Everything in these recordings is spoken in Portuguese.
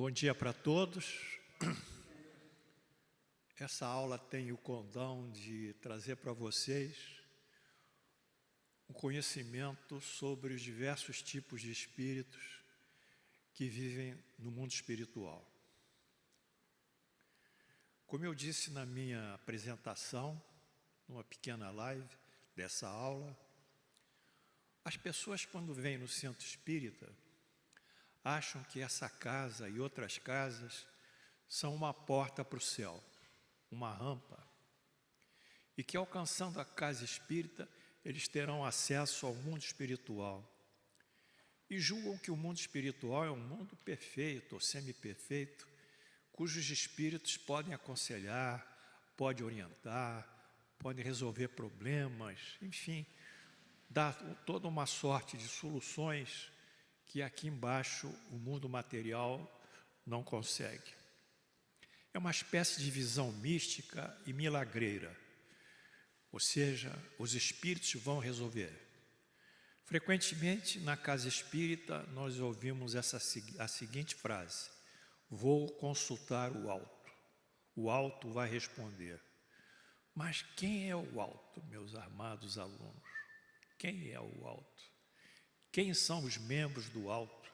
Bom dia para todos. Essa aula tem o condão de trazer para vocês um conhecimento sobre os diversos tipos de espíritos que vivem no mundo espiritual. Como eu disse na minha apresentação, numa pequena live dessa aula, as pessoas, quando vêm no centro espírita, acham que essa casa e outras casas são uma porta para o céu, uma rampa, e que, alcançando a casa espírita, eles terão acesso ao mundo espiritual. E julgam que o mundo espiritual é um mundo perfeito ou semi-perfeito, cujos espíritos podem aconselhar, podem orientar, podem resolver problemas, enfim, dar toda uma sorte de soluções que aqui embaixo o mundo material não consegue. É uma espécie de visão mística e milagreira, ou seja, os espíritos vão resolver. Frequentemente, na casa espírita, nós ouvimos a seguinte frase: vou consultar o alto. O alto vai responder. Mas quem é o alto, meus amados alunos? Quem é o alto? Quem são os membros do alto?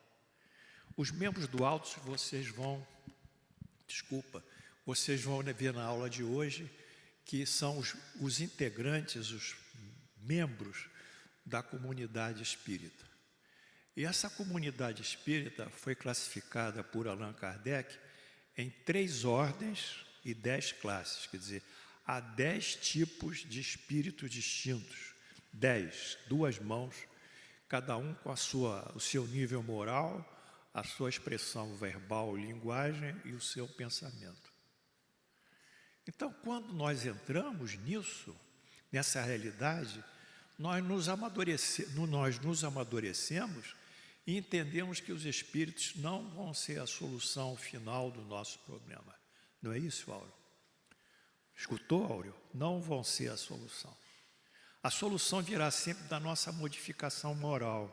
Os membros do alto vocês vão ver na aula de hoje, que são os integrantes, os membros da comunidade espírita. E essa comunidade espírita foi classificada por Allan Kardec em 3 ordens e 10 classes, quer dizer, há 10 tipos de espíritos distintos, 10, 2 mãos, cada um com o seu nível moral, a sua expressão verbal, linguagem e o seu pensamento. Então, quando nós entramos nessa realidade, nós nos amadurecemos e entendemos que os espíritos não vão ser a solução final do nosso problema. Não é isso, Áureo? Escutou, Áureo? Não vão ser a solução. A solução virá sempre da nossa modificação moral.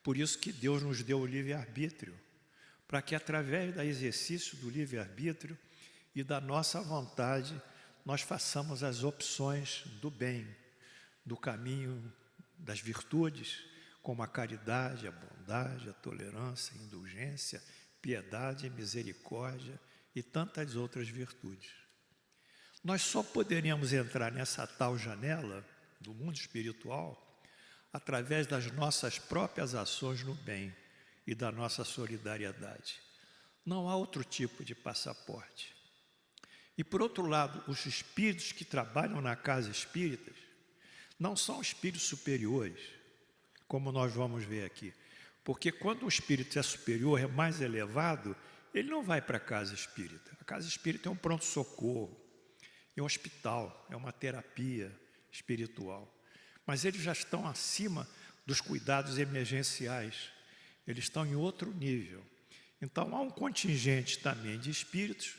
Por isso que Deus nos deu o livre-arbítrio, para que através do exercício do livre-arbítrio e da nossa vontade, nós façamos as opções do bem, do caminho das virtudes, como a caridade, a bondade, a tolerância, a indulgência, piedade, misericórdia e tantas outras virtudes. Nós só poderíamos entrar nessa tal janela do mundo espiritual através das nossas próprias ações no bem e da nossa solidariedade. Não há outro tipo de passaporte. E, por outro lado, os espíritos que trabalham na casa espírita não são espíritos superiores, como nós vamos ver aqui. Porque quando o espírito é superior, é mais elevado, ele não vai para a casa espírita. A casa espírita é um pronto-socorro, é um hospital, é uma terapia espiritual. Mas eles já estão acima dos cuidados emergenciais. Eles estão em outro nível. Então, há um contingente também de espíritos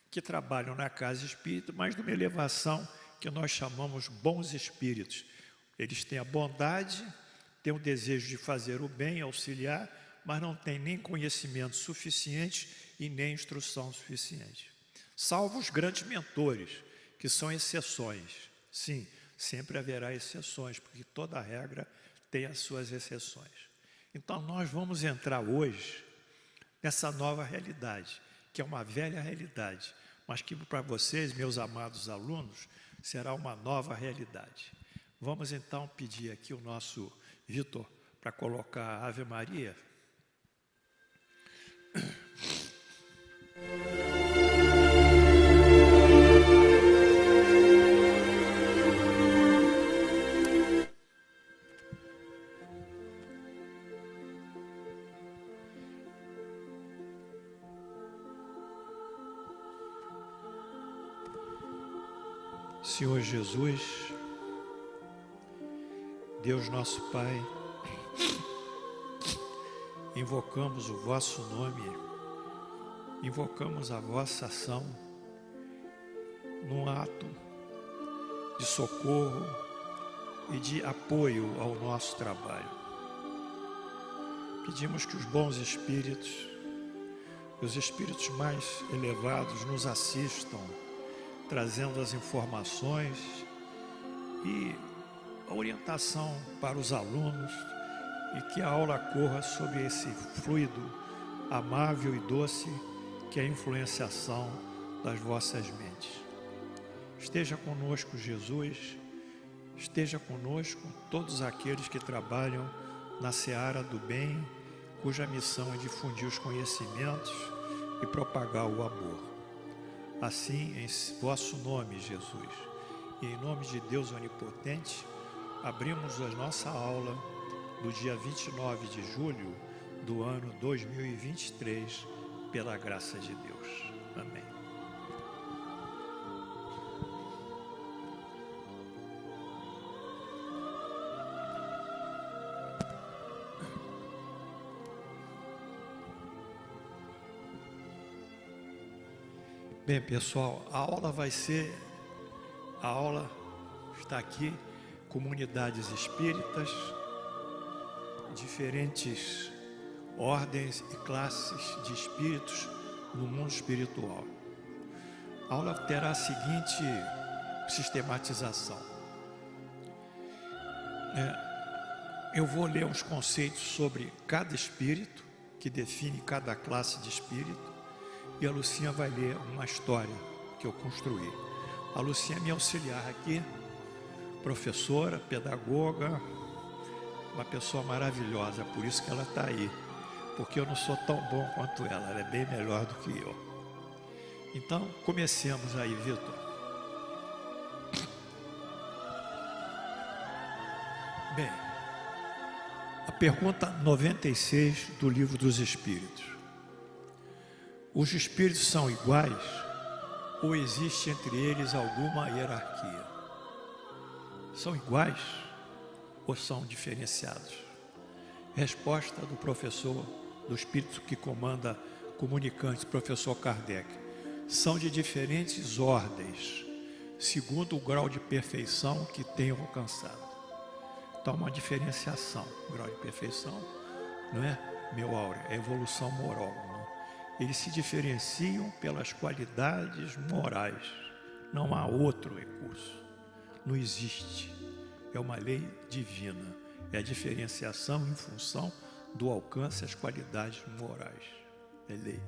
que trabalham na casa espírita, mas numa elevação que nós chamamos bons espíritos. Eles têm a bondade, têm o desejo de fazer o bem, auxiliar, mas não têm nem conhecimento suficiente e nem instrução suficiente. Salvo os grandes mentores, que são exceções. Sim, sempre haverá exceções, porque toda regra tem as suas exceções. Então, nós vamos entrar hoje nessa nova realidade, que é uma velha realidade, mas que para vocês, meus amados alunos, será uma nova realidade. Vamos então pedir aqui o nosso Vitor para colocar a Ave Maria. Senhor Jesus, Deus nosso Pai, invocamos o vosso nome, invocamos a vossa ação num ato de socorro e de apoio ao nosso trabalho. Pedimos que os bons espíritos que os espíritos mais elevados nos assistam, trazendo as informações e a orientação para os alunos, e que a aula corra sob esse fluido amável e doce que é a influenciação das vossas mentes. Esteja conosco, Jesus, esteja conosco todos aqueles que trabalham na seara do bem, cuja missão é difundir os conhecimentos e propagar o amor. Assim, em vosso nome, Jesus, e em nome de Deus Onipotente, abrimos a nossa aula do dia 29 de julho do ano 2023, pela graça de Deus. Amém. Bem, pessoal, a aula está aqui, comunidades espíritas, diferentes ordens e classes de espíritos no mundo espiritual. A aula terá a seguinte sistematização. Eu vou ler uns conceitos sobre cada espírito, que define cada classe de espírito, e a Lucinha vai ler uma história que eu construí. A Lucinha é minha auxiliar aqui, professora, pedagoga, uma pessoa maravilhosa, por isso que ela está aí, porque eu não sou tão bom quanto ela é bem melhor do que eu. Então, comecemos aí, Vitor. Bem, a pergunta 96 do Livro dos Espíritos. Os espíritos são iguais ou existe entre eles alguma hierarquia? São iguais ou são diferenciados? Resposta do professor, do espírito que comanda comunicantes, professor Kardec. São de diferentes ordens, segundo o grau de perfeição que tenham alcançado. Então, uma diferenciação. O grau de perfeição não é, meu áureo, é evolução moral. Não? Eles se diferenciam pelas qualidades morais. Não há outro recurso. Não existe. É uma lei divina. É a diferenciação em função do alcance às qualidades morais. É lei.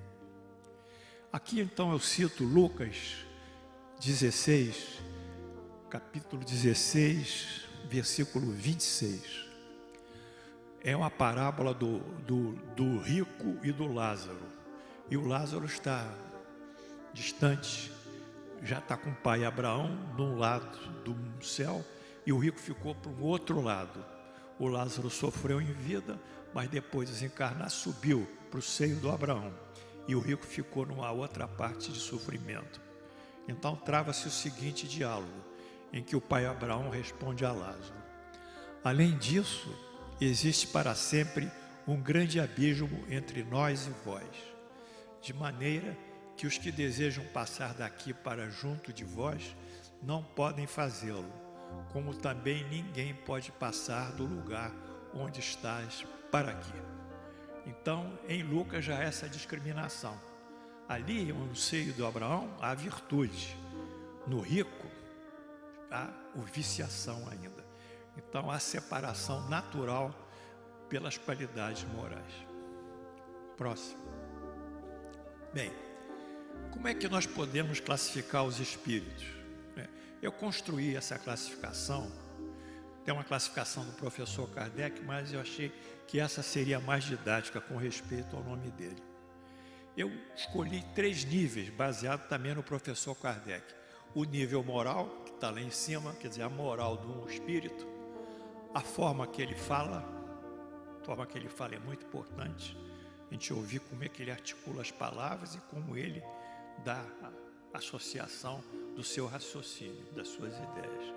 Aqui então eu cito Lucas 16, capítulo 16, versículo 26. É uma parábola do rico e do Lázaro. E o Lázaro está distante, já está com o pai Abraão de um lado do céu, e o rico ficou para o outro lado. O Lázaro sofreu em vida, mas depois de desencarnar subiu para o seio do Abraão, e o rico ficou numa outra parte de sofrimento. Então trava-se o seguinte diálogo, em que o pai Abraão responde a Lázaro: além disso, existe para sempre um grande abismo entre nós e vós, de maneira que os que desejam passar daqui para junto de vós não podem fazê-lo, como também ninguém pode passar do lugar onde estás para aqui. Então, em Lucas já há essa discriminação. Ali, no seio do Abraão, há virtude. No rico, há o viciação ainda. Então, há separação natural pelas qualidades morais. Próximo. Bem, como é que nós podemos classificar os espíritos? Eu construí essa classificação, tem uma classificação do professor Kardec, mas eu achei que essa seria mais didática com respeito ao nome dele. Eu escolhi 3 níveis, baseado também no professor Kardec. O nível moral, que está lá em cima, quer dizer, a moral de um espírito, a forma que ele fala é muito importante, a gente ouvir como é que ele articula as palavras e como ele dá a associação do seu raciocínio, das suas ideias.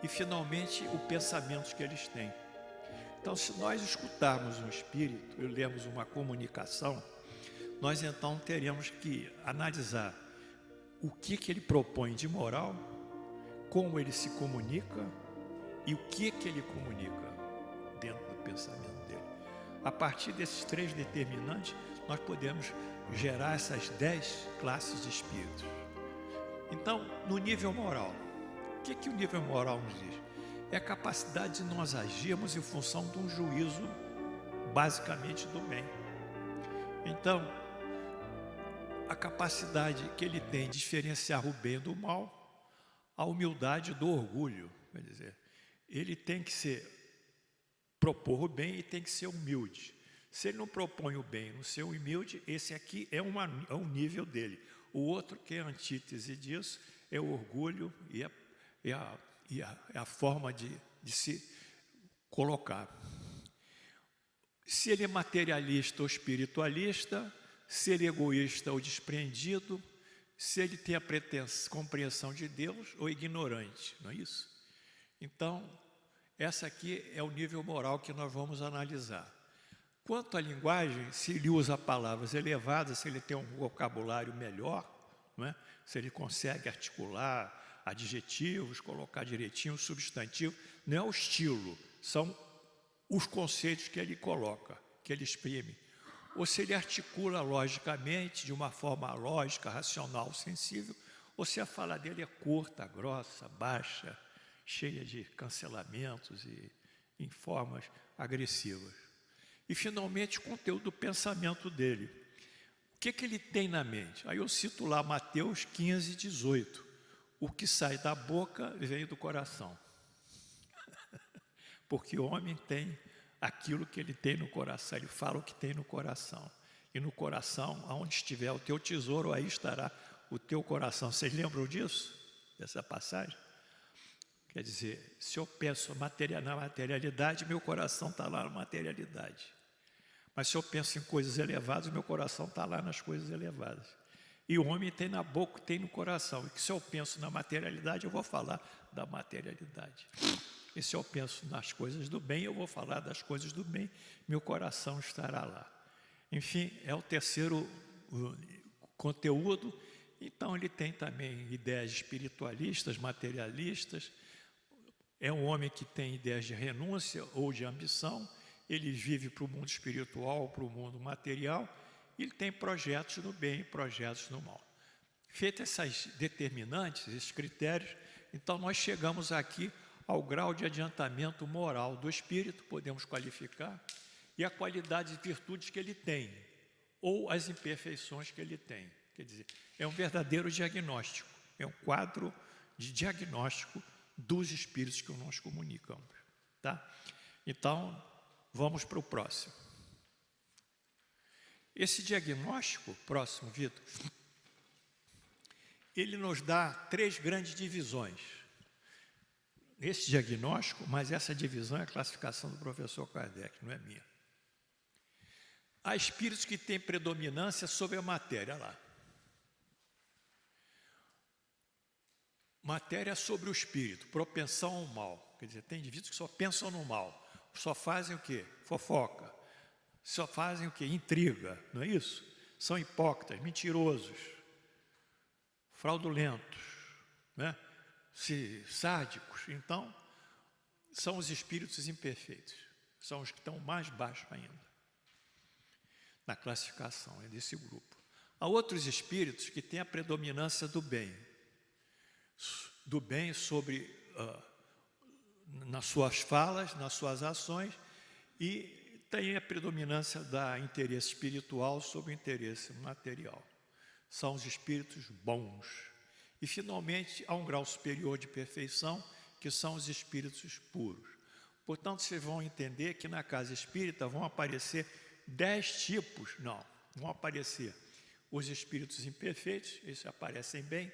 E, finalmente, o pensamento que eles têm. Então, se nós escutarmos um espírito e lermos uma comunicação, nós então teremos que analisar o que ele propõe de moral, como ele se comunica e o que ele comunica dentro do pensamento dele. A partir desses 3 determinantes, nós podemos gerar essas 10 classes de espíritos. Então, no nível moral, o que o nível moral nos diz? É a capacidade de nós agirmos em função de um juízo, basicamente, do bem. Então, a capacidade que ele tem de diferenciar o bem do mal, a humildade do orgulho, quer dizer, ele tem que propor o bem e tem que ser humilde. Se ele não propõe o bem, não ser humilde, esse aqui é um nível dele. O outro, que é a antítese disso, é o orgulho e a forma de se colocar. Se ele é materialista ou espiritualista, se ele é egoísta ou despreendido, se ele tem a compreensão de Deus ou ignorante, não é isso? Então, essa aqui é o nível moral que nós vamos analisar. Quanto à linguagem, se ele usa palavras elevadas, se ele tem um vocabulário melhor, não é? Se ele consegue articular adjetivos, colocar direitinho o substantivo, não é o estilo, são os conceitos que ele coloca, que ele exprime. Ou se ele articula logicamente, de uma forma lógica, racional, sensível, ou se a fala dele é curta, grossa, baixa, cheia de cancelamentos e em formas agressivas. E, finalmente, o conteúdo do pensamento dele. O que ele tem na mente? Aí eu cito lá Mateus 15, 18. O que sai da boca vem do coração. Porque o homem tem aquilo que ele tem no coração, ele fala o que tem no coração. E no coração, aonde estiver o teu tesouro, aí estará o teu coração. Vocês lembram disso? Dessa passagem? Quer dizer, se eu penso na materialidade, meu coração está lá na materialidade. Mas se eu penso em coisas elevadas, meu coração está lá nas coisas elevadas. E o homem tem na boca, tem no coração. E que se eu penso na materialidade, eu vou falar da materialidade. E se eu penso nas coisas do bem, eu vou falar das coisas do bem, meu coração estará lá. Enfim, é o terceiro conteúdo. Então, ele tem também ideias espiritualistas, materialistas. É um homem que tem ideias de renúncia ou de ambição. Ele vive para o mundo espiritual, para o mundo material. Ele tem projetos no bem e projetos no mal. Feitas essas determinantes, esses critérios, então nós chegamos aqui ao grau de adiantamento moral do espírito, podemos qualificar, e a qualidade e virtudes que ele tem, ou as imperfeições que ele tem. Quer dizer, é um verdadeiro diagnóstico, é um quadro de diagnóstico dos espíritos que nós comunicamos. Tá? Então, vamos para o próximo. Esse diagnóstico, próximo, Vitor, ele nos dá 3 grandes divisões. Esse diagnóstico, mas essa divisão é a classificação do professor Kardec, não é minha. Há espíritos que têm predominância sobre a matéria, lá. Matéria sobre o espírito, propensão ao mal. Quer dizer, tem indivíduos que só pensam no mal, só fazem o quê? Fofoca. Só fazem o quê? Intriga, não é isso? São hipócritas, mentirosos, fraudulentos, né? Sádicos. Então, são os espíritos imperfeitos, são os que estão mais baixos ainda na classificação desse grupo. Há outros espíritos que têm a predominância do bem sobre nas suas falas, nas suas ações, e tem a predominância da interesse espiritual sobre o interesse material. São os espíritos bons. E, finalmente, há um grau superior de perfeição, que são os espíritos puros. Portanto, vocês vão entender que na casa espírita vão aparecer 10 tipos, não, vão aparecer os espíritos imperfeitos, esses aparecem bem,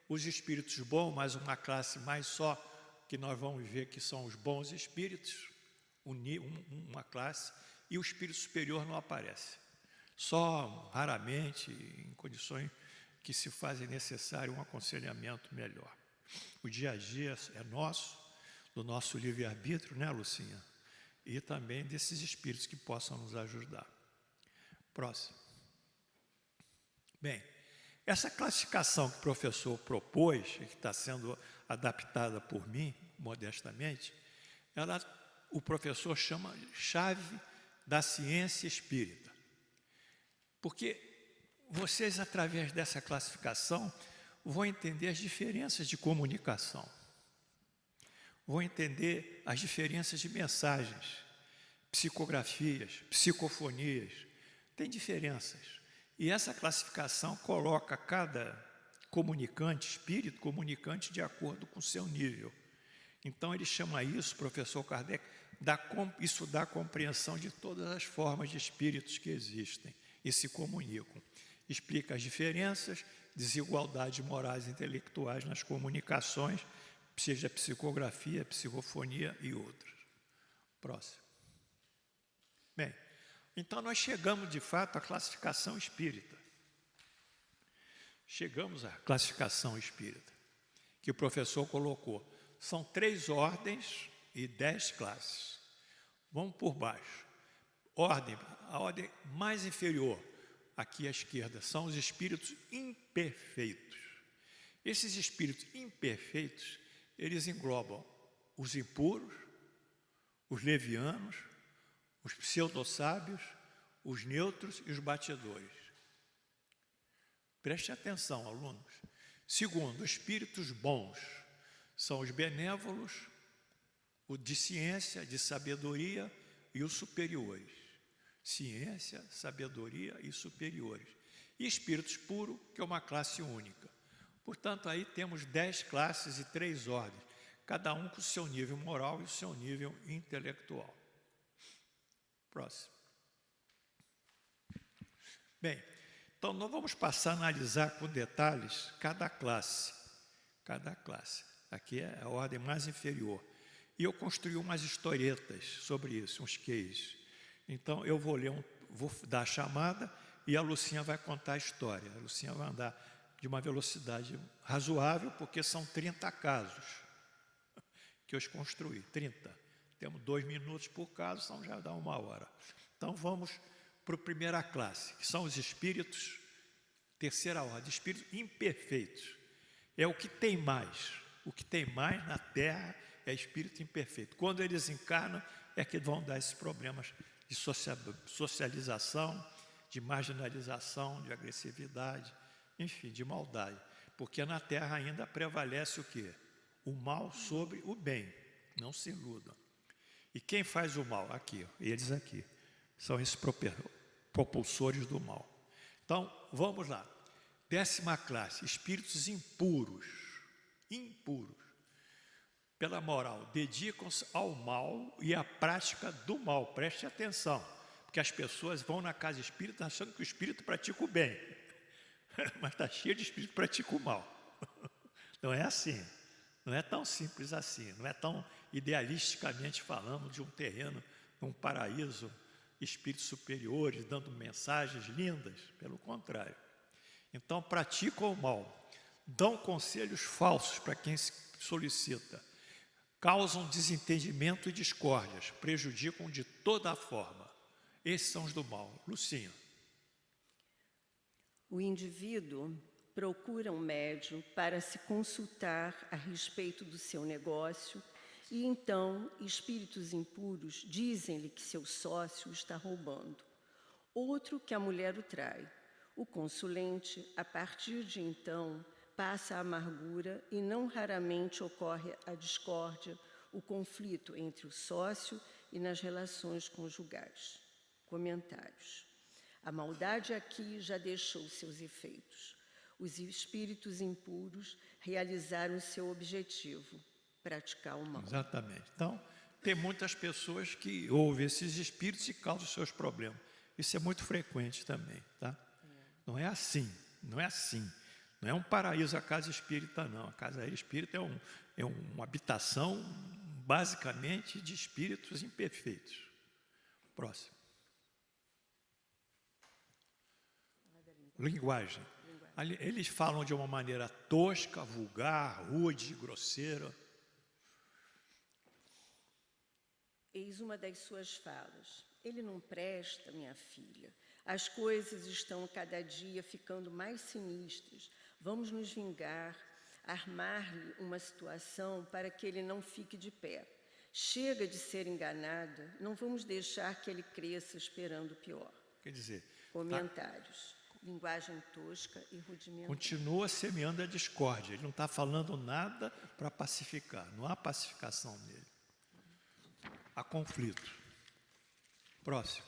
os espíritos bons, mas uma classe mais só, que nós vamos ver que são os bons espíritos, uma classe, e o espírito superior não aparece. Só raramente, em condições que se fazem necessário um aconselhamento melhor. O dia a dia é nosso, do nosso livre-arbítrio, né, Lucinha? E também desses espíritos que possam nos ajudar. Próximo. Bem, essa classificação que o professor propôs, e que está sendo adaptada por mim, modestamente, o professor chama chave da ciência espírita. Porque vocês, através dessa classificação, vão entender as diferenças de comunicação, vão entender as diferenças de mensagens, psicografias, psicofonias, tem diferenças. E essa classificação coloca cada comunicante, espírito comunicante, de acordo com o seu nível. Então ele chama isso, professor Kardec, isso dá compreensão de todas as formas de espíritos que existem e se comunicam. Explica as diferenças, desigualdades morais e intelectuais nas comunicações, seja psicografia, psicofonia e outras. Próximo. Bem, então nós chegamos de fato à classificação espírita. Chegamos à classificação espírita, que o professor colocou. São 3 ordens e 10 classes. Vamos por baixo. A ordem mais inferior, aqui à esquerda, são os espíritos imperfeitos. Esses espíritos imperfeitos, eles englobam os impuros, os levianos, os pseudo-sábios, os neutros e os batedores. Preste atenção, alunos. Segundo, espíritos bons são os benévolos, o de ciência, de sabedoria e os superiores. Ciência, sabedoria e superiores. E espíritos puros, que é uma classe única. Portanto, aí temos 10 classes e 3 ordens, cada um com o seu nível moral e o seu nível intelectual. Próximo. Bem, então nós vamos passar a analisar com detalhes cada classe. Cada classe. Aqui é a ordem mais inferior. E eu construí umas historietas sobre isso, uns cases. Então eu vou dar a chamada e a Lucinha vai contar a história. A Lucinha vai andar de uma velocidade razoável, porque são 30 casos que eu construí, 30. Temos 2 minutos por caso, então já dá 1 hora. Então vamos para a primeira classe, que são os espíritos, terceira ordem, espíritos imperfeitos. É o que tem mais. O que tem mais na Terra é espírito imperfeito. Quando eles encarnam, é que vão dar esses problemas de socialização, de marginalização, de agressividade, enfim, de maldade. Porque na Terra ainda prevalece o quê? O mal sobre o bem. Não se iludam. E quem faz o mal? Aqui, eles aqui. São esses propulsores do mal. Então, vamos lá. 10ª classe, espíritos impuros. Impuros. Pela moral, dedicam-se ao mal e à prática do mal. Preste atenção, porque as pessoas vão na casa espírita achando que o espírito pratica o bem, mas está cheio de espírito que pratica o mal. Não é assim, não é tão simples assim, não é tão idealisticamente falando de um terreno, um paraíso, espíritos superiores dando mensagens lindas, pelo contrário. Então praticam o mal, dão conselhos falsos para quem se solicita, causam desentendimento e discórdias, prejudicam de toda a forma. Esses são os do mal. Lucinha. O indivíduo procura um médium para se consultar a respeito do seu negócio e então espíritos impuros dizem-lhe que seu sócio o está roubando. Outro que a mulher o trai. O consulente, a partir de então, passa a amargura e não raramente ocorre a discórdia, o conflito entre o sócio e nas relações conjugais. Comentários. A maldade aqui já deixou seus efeitos. Os espíritos impuros realizaram seu objetivo, praticar o mal. Exatamente. Então, tem muitas pessoas que ouvem esses espíritos e causam seus problemas. Isso é muito frequente também, tá? Não é assim, não é assim. Não é um paraíso a casa espírita, não. A casa espírita é uma habitação, basicamente, de espíritos imperfeitos. Próximo. Linguagem. Eles falam de uma maneira tosca, vulgar, rude, grosseira. Eis uma das suas falas. Ele não presta, minha filha. As coisas estão cada dia ficando mais sinistras. Vamos nos vingar, armar-lhe uma situação para que ele não fique de pé. Chega de ser enganada, não vamos deixar que ele cresça esperando o pior. Quer dizer, Comentários. Linguagem tosca e rudimentar. continua semeando a discórdia. Ele não está falando nada para pacificar. Não há pacificação nele. Há conflito. Próximo.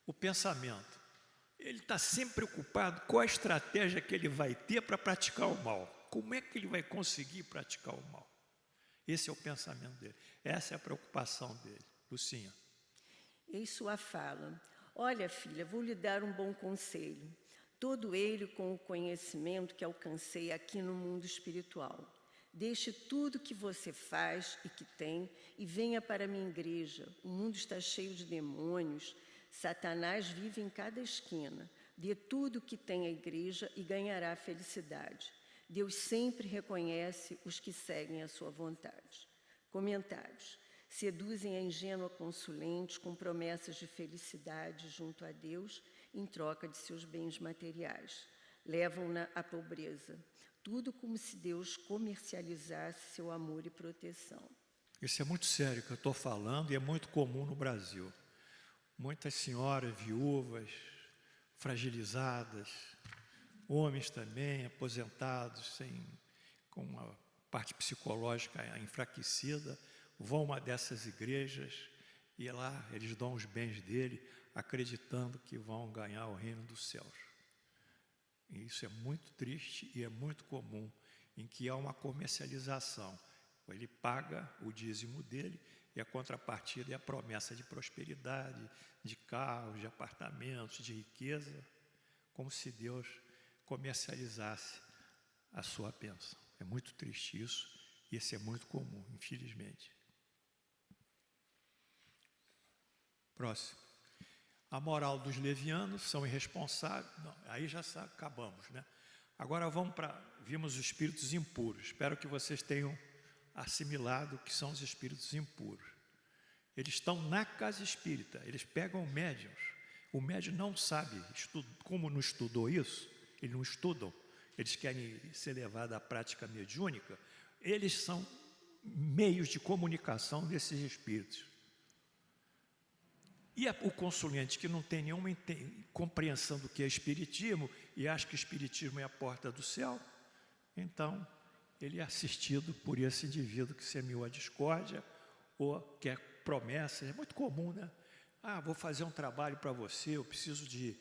O pensamento. Ele está sempre preocupado com a estratégia que ele vai ter para praticar o mal. Como é que ele vai conseguir praticar o mal? Esse é o pensamento dele. Essa é a preocupação dele. Lucinha. Eis sua fala. Olha, filha, vou lhe dar um bom conselho. Todo ele com o conhecimento que alcancei aqui no mundo espiritual. Deixe tudo que você faz e que tem e venha para a minha igreja. O mundo está cheio de demônios. Satanás vive em cada esquina. Dê tudo o que tem a igreja e ganhará felicidade. Deus sempre reconhece os que seguem a sua vontade. Comentários. Seduzem a ingênua consulente com promessas de felicidade junto a Deus em troca de seus bens materiais. Levam-na à pobreza. Tudo como se Deus comercializasse seu amor e proteção. Isso é muito sério que eu estou falando e é muito comum no Brasil. Muitas senhoras viúvas, fragilizadas, homens também, aposentados, com uma parte psicológica enfraquecida, vão a uma dessas igrejas e lá eles dão os bens dele, acreditando que vão ganhar o reino dos céus. E isso é muito triste e é muito comum, em que há uma comercialização. Ele paga o dízimo dele e a contrapartida é a promessa de prosperidade, de carros, de apartamentos, de riqueza, como se Deus comercializasse a sua bênção. É muito triste isso, e isso é muito comum, infelizmente. Próximo. A moral dos levianos são irresponsáveis. Não, aí já acabamos, né? Agora vimos os espíritos impuros. Espero que vocês tenham assimilado o que são os espíritos impuros. Eles estão na casa espírita, eles pegam médiuns. O médium não sabe, como não estudou isso, eles não estudam, eles querem ser levados à prática mediúnica, eles são meios de comunicação desses espíritos. E o consulente que não tem nenhuma compreensão do que é espiritismo e acha que o espiritismo é a porta do céu, então ele é assistido por esse indivíduo que semeou a discórdia ou quer promessas. É muito comum, né? Vou fazer um trabalho para você, eu preciso de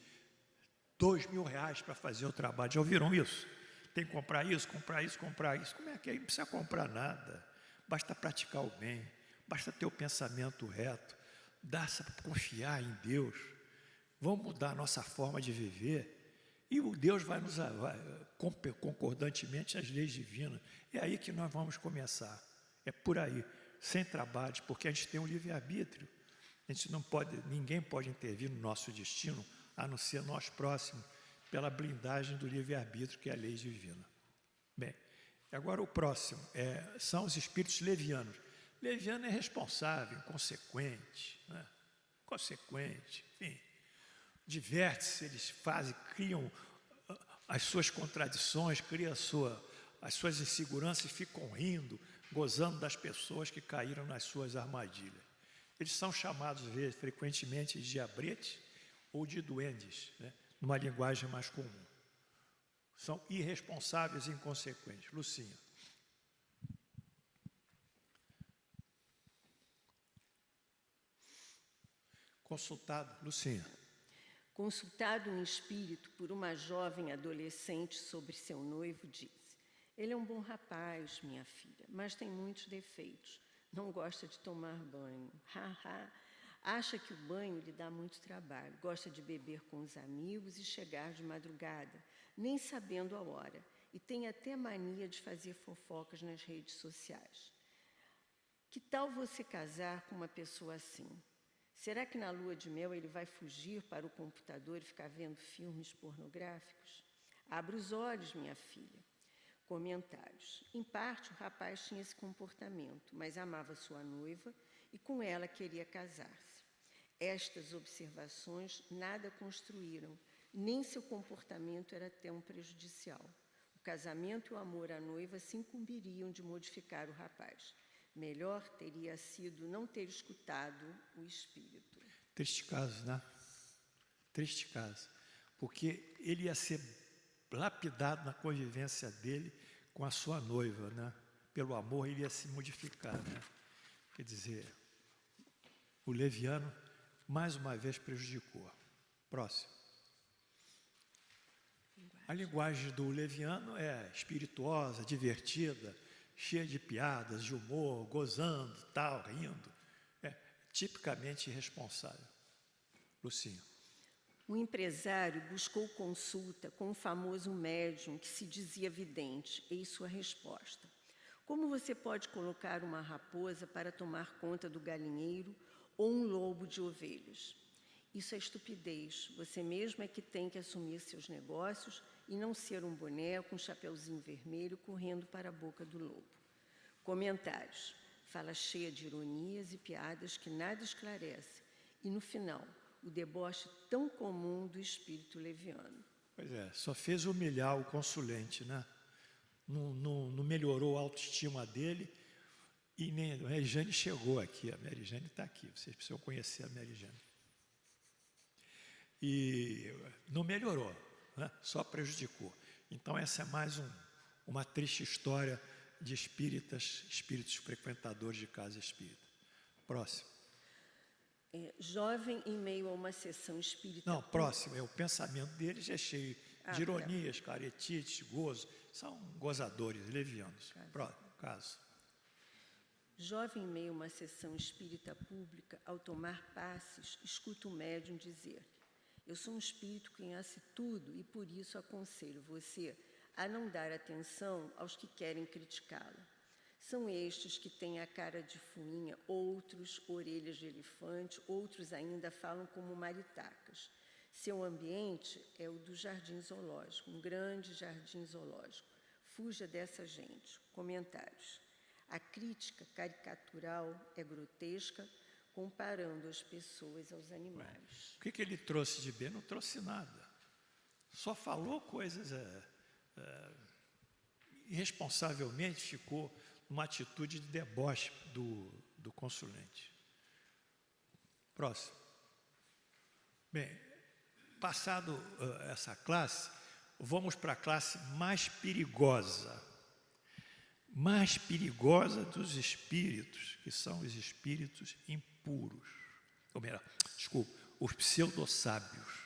R$2.000 para fazer o trabalho. Já ouviram isso? Tem que comprar isso, comprar isso, comprar isso. Como é que é? Não precisa comprar nada. Basta praticar o bem, basta ter o pensamento reto, basta confiar em Deus. Vamos mudar a nossa forma de viver e o Deus vai nos concordantemente às leis divinas. É aí que nós vamos começar. É por aí, sem trabalhos, porque a gente tem um livre-arbítrio. A gente não pode, ninguém pode intervir no nosso destino, a não ser nós próximos, pela blindagem do livre-arbítrio, que é a lei divina. Bem, agora o próximo são os espíritos levianos. Leviano é responsável, inconsequente, né? Consequente, enfim. Diverte-se, eles criam as suas contradições, criam as suas inseguranças e ficam rindo, gozando das pessoas que caíram nas suas armadilhas. Eles são chamados, frequentemente, de diabretes ou de duendes, né? Numa linguagem mais comum. São irresponsáveis e inconsequentes. Lucinha. Consultado, Lucinha. Consultado um espírito por uma jovem adolescente sobre seu noivo, disse: ele é um bom rapaz, minha filha, mas tem muitos defeitos. Não gosta de tomar banho. Acha que o banho lhe dá muito trabalho. Gosta de beber com os amigos e chegar de madrugada, nem sabendo a hora. E tem até mania de fazer fofocas nas redes sociais. Que tal você casar com uma pessoa assim? Será que na lua de mel ele vai fugir para o computador e ficar vendo filmes pornográficos? Abra os olhos, minha filha. Comentários. Em parte, o rapaz tinha esse comportamento, mas amava sua noiva e com ela queria casar-se. Estas observações nada construíram, nem seu comportamento era tão prejudicial. O casamento e o amor à noiva se incumbiriam de modificar o rapaz. Melhor teria sido não ter escutado o espírito. Triste caso, né? Triste caso. Porque ele ia ser lapidado na convivência dele com a sua noiva, né? Pelo amor, ele ia se modificar, né? Quer dizer, o leviano, mais uma vez, prejudicou. Próximo. A linguagem do leviano é espirituosa, divertida, cheia de piadas, de humor, gozando, tal, rindo. É tipicamente irresponsável. Lucinha. O empresário buscou consulta com o famoso médium que se dizia vidente. Eis sua resposta. Como você pode colocar uma raposa para tomar conta do galinheiro ou um lobo de ovelhas? Isso é estupidez. Você mesmo é que tem que assumir seus negócios e não ser um boneco, um chapeuzinho vermelho correndo para a boca do lobo. Comentários. Fala cheia de ironias e piadas que nada esclarece. E no final, o deboche tão comum do espírito leviano. Pois é, só fez humilhar o consulente, né? Não melhorou a autoestima dele e nem a Mary Jane chegou aqui. A Mary Jane está aqui, vocês precisam conhecer a Mary Jane. E não melhorou, né? Só prejudicou. Então essa é mais uma triste história de espíritos frequentadores de casa espírita. Próximo. Jovem em meio a uma sessão espírita... Não, próximo. O pensamento deles é cheio de ironias, caretites, gozo. São gozadores, levianos. Próximo, caso. Jovem em meio a uma sessão espírita pública, ao tomar passes, escuta o médium dizer: eu sou um espírito que conhece tudo e por isso aconselho você a não dar atenção aos que querem criticá-lo. São estes que têm a cara de fuinha, outros orelhas de elefante, outros ainda falam como maritacas. Seu ambiente é o do jardim zoológico, um grande jardim zoológico. Fuja dessa gente. Comentários. A crítica caricatural é grotesca, comparando as pessoas aos animais. O que ele trouxe de bem? Não trouxe nada. Só falou coisas... irresponsavelmente ficou numa atitude de deboche do consulente. Próximo. Bem, passado essa classe, vamos para a classe mais perigosa. Mais perigosa dos espíritos, que são os espíritos impuros. Ou melhor, desculpa, os pseudo-sábios.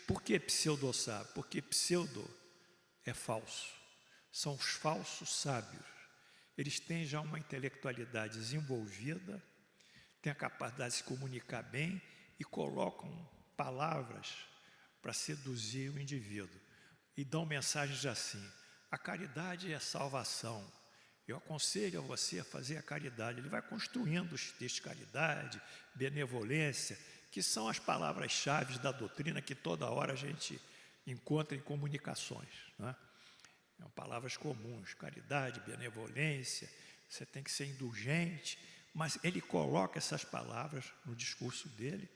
Por que pseudo-sábio? Porque pseudo é falso. São os falsos sábios. Eles têm já uma intelectualidade desenvolvida, têm a capacidade de se comunicar bem e colocam palavras para seduzir o indivíduo. E dão mensagens assim: a caridade é salvação. Eu aconselho a você a fazer a caridade. Ele vai construindo os textos de caridade, benevolência, que são as palavras-chave da doutrina que toda hora a gente encontra em comunicações, né? São palavras comuns: caridade, benevolência, você tem que ser indulgente, mas ele coloca essas palavras no discurso dele